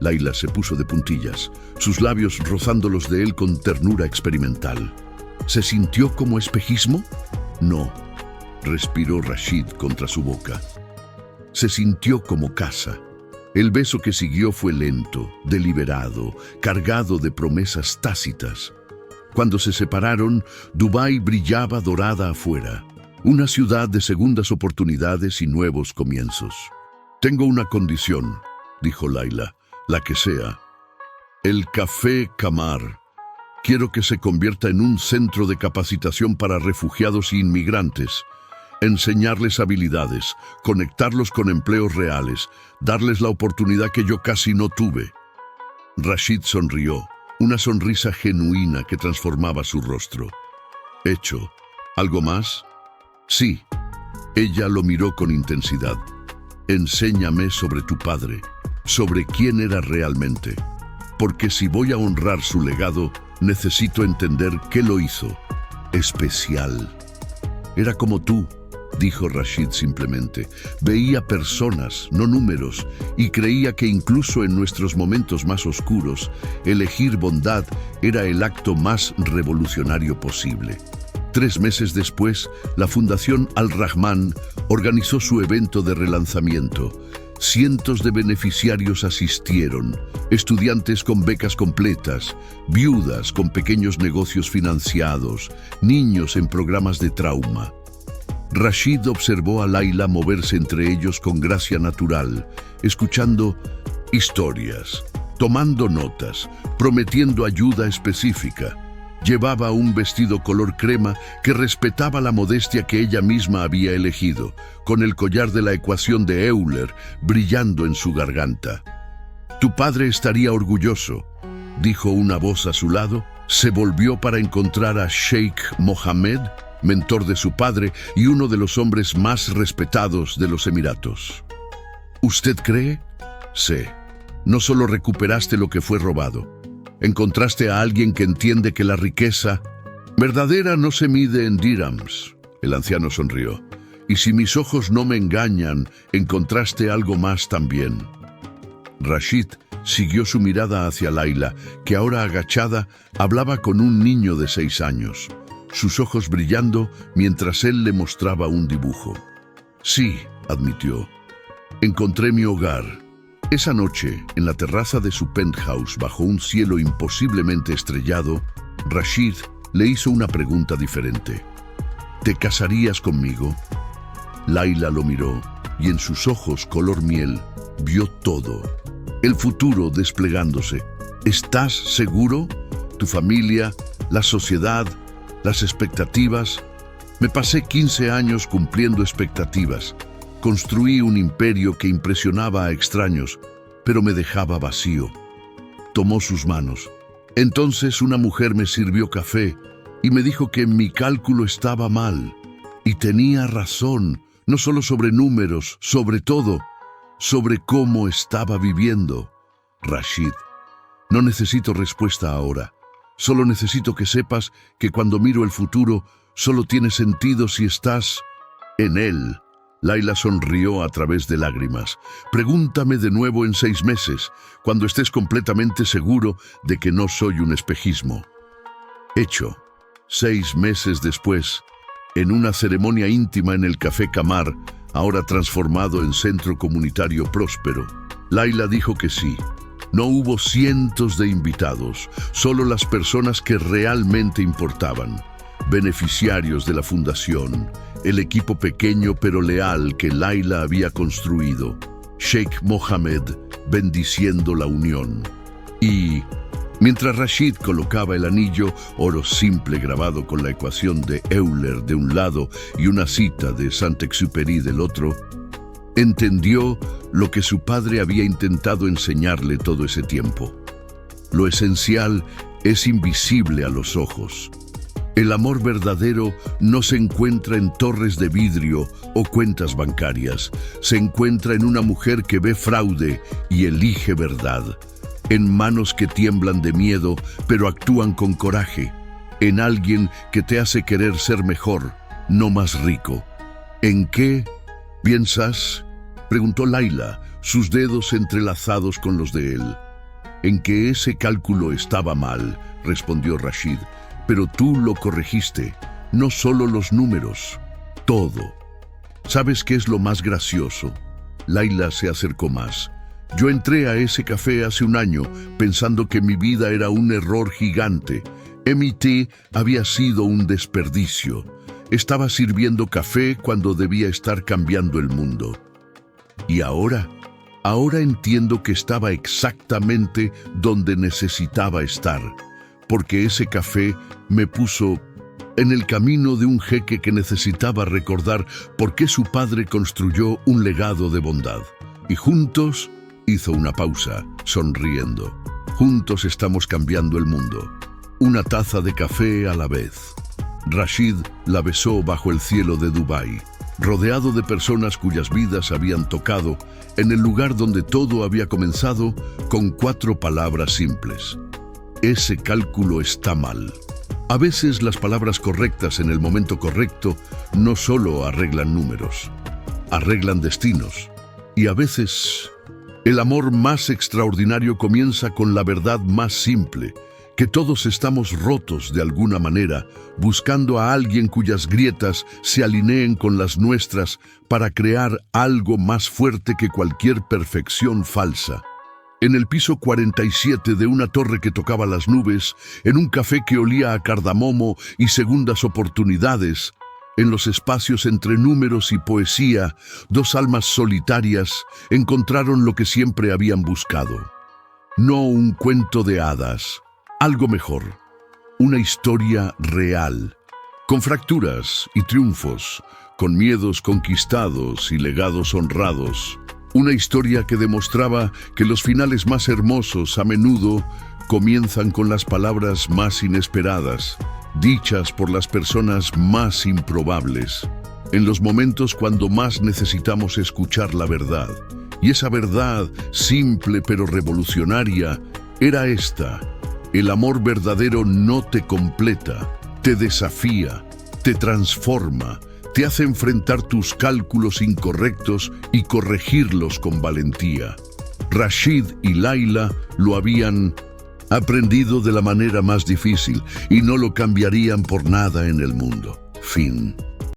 Laila se puso de puntillas, sus labios rozando los de él con ternura experimental. «¿Se sintió como espejismo?». «No», respiró Rashid contra su boca. «Se sintió como casa». El beso que siguió fue lento, deliberado, cargado de promesas tácitas. Cuando se separaron, Dubái brillaba dorada afuera. Una ciudad de segundas oportunidades y nuevos comienzos. Tengo una condición, dijo Laila, la que sea. El Café Camar. Quiero que se convierta en un centro de capacitación para refugiados e inmigrantes. Enseñarles habilidades, conectarlos con empleos reales, darles la oportunidad que yo casi no tuve. Rashid sonrió, una sonrisa genuina que transformaba su rostro. Hecho. ¿Algo más? Sí. Ella lo miró con intensidad. Enséñame sobre tu padre, sobre quién era realmente. Porque si voy a honrar su legado, necesito entender qué lo hizo. Especial. Era como tú, dijo Rashid simplemente. Veía personas, no números, y creía que incluso en nuestros momentos más oscuros, elegir bondad era el acto más revolucionario posible. 3 meses después, la Fundación Al-Rahman organizó su evento de relanzamiento. Cientos de beneficiarios asistieron, estudiantes con becas completas, viudas con pequeños negocios financiados, niños en programas de trauma. Rashid observó a Laila moverse entre ellos con gracia natural, escuchando historias, tomando notas, prometiendo ayuda específica. Llevaba un vestido color crema que respetaba la modestia que ella misma había elegido, con el collar de la ecuación de Euler brillando en su garganta. «Tu padre estaría orgulloso», dijo una voz a su lado. Se volvió para encontrar a Sheikh Mohammed, mentor de su padre y uno de los hombres más respetados de los Emiratos. «¿Usted cree?» «Sí. No solo recuperaste lo que fue robado. Encontraste a alguien que entiende que la riqueza verdadera no se mide en dirhams». El anciano sonrió. «Y si mis ojos no me engañan, encontraste algo más también». Rashid siguió su mirada hacia Laila, que ahora agachada hablaba con un niño de 6 años, sus ojos brillando mientras él le mostraba un dibujo. «Sí», admitió. «Encontré mi hogar». Esa noche, en la terraza de su penthouse bajo un cielo imposiblemente estrellado, Rashid le hizo una pregunta diferente. «¿Te casarías conmigo?» Laila lo miró y en sus ojos color miel vio todo. El futuro desplegándose. ¿Estás seguro? ¿Tu familia? ¿La sociedad? ¿Las expectativas? Me pasé 15 años cumpliendo expectativas. Construí un imperio que impresionaba a extraños, pero me dejaba vacío. Tomó sus manos. Entonces una mujer me sirvió café y me dijo que mi cálculo estaba mal. Y tenía razón, no solo sobre números, sobre todo, sobre cómo estaba viviendo. Rashid, no necesito respuesta ahora. Solo necesito que sepas que cuando miro el futuro, solo tiene sentido si estás en él. Laila sonrió a través de lágrimas. Pregúntame de nuevo en 6 meses, cuando estés completamente seguro de que no soy un espejismo. Hecho. 6 meses después, en una ceremonia íntima en el Café Camar, ahora transformado en centro comunitario próspero, Laila dijo que sí. No hubo cientos de invitados, solo las personas que realmente importaban. Beneficiarios de la fundación, el equipo pequeño pero leal que Laila había construido, Sheikh Mohammed bendiciendo la unión. Y, mientras Rashid colocaba el anillo, oro simple grabado con la ecuación de Euler de un lado y una cita de Saint-Exupéry del otro, entendió lo que su padre había intentado enseñarle todo ese tiempo. Lo esencial es invisible a los ojos. El amor verdadero no se encuentra en torres de vidrio o cuentas bancarias. Se encuentra en una mujer que ve fraude y elige verdad. En manos que tiemblan de miedo, pero actúan con coraje. En alguien que te hace querer ser mejor, no más rico. ¿En qué piensas?, preguntó Laila, sus dedos entrelazados con los de él. En que ese cálculo estaba mal, respondió Rashid. Pero tú lo corregiste, no solo los números, todo. ¿Sabes qué es lo más gracioso? Laila se acercó más. Yo entré a ese café hace 1 año pensando que mi vida era un error gigante. MIT había sido un desperdicio. Estaba sirviendo café cuando debía estar cambiando el mundo. Y ahora entiendo que estaba exactamente donde necesitaba estar, porque ese café me puso en el camino de un jeque que necesitaba recordar por qué su padre construyó un legado de bondad. Y juntos hizo una pausa, sonriendo. Juntos estamos cambiando el mundo. Una taza de café a la vez. Rashid la besó bajo el cielo de Dubái, rodeado de personas cuyas vidas habían tocado, en el lugar donde todo había comenzado, con 4 palabras simples. Ese cálculo está mal. A veces las palabras correctas en el momento correcto no solo arreglan números, arreglan destinos. Y a veces el amor más extraordinario comienza con la verdad más simple, que todos estamos rotos de alguna manera, buscando a alguien cuyas grietas se alineen con las nuestras para crear algo más fuerte que cualquier perfección falsa. En el piso 47 de una torre que tocaba las nubes, en un café que olía a cardamomo y segundas oportunidades, en los espacios entre números y poesía, 2 almas solitarias encontraron lo que siempre habían buscado. No un cuento de hadas, algo mejor, una historia real, con fracturas y triunfos, con miedos conquistados y legados honrados. Una historia que demostraba que los finales más hermosos a menudo comienzan con las palabras más inesperadas, dichas por las personas más improbables, en los momentos cuando más necesitamos escuchar la verdad. Y esa verdad, simple pero revolucionaria, era esta: el amor verdadero no te completa, te desafía, te transforma, te hace enfrentar tus cálculos incorrectos y corregirlos con valentía. Rashid y Laila lo habían aprendido de la manera más difícil y no lo cambiarían por nada en el mundo. Fin.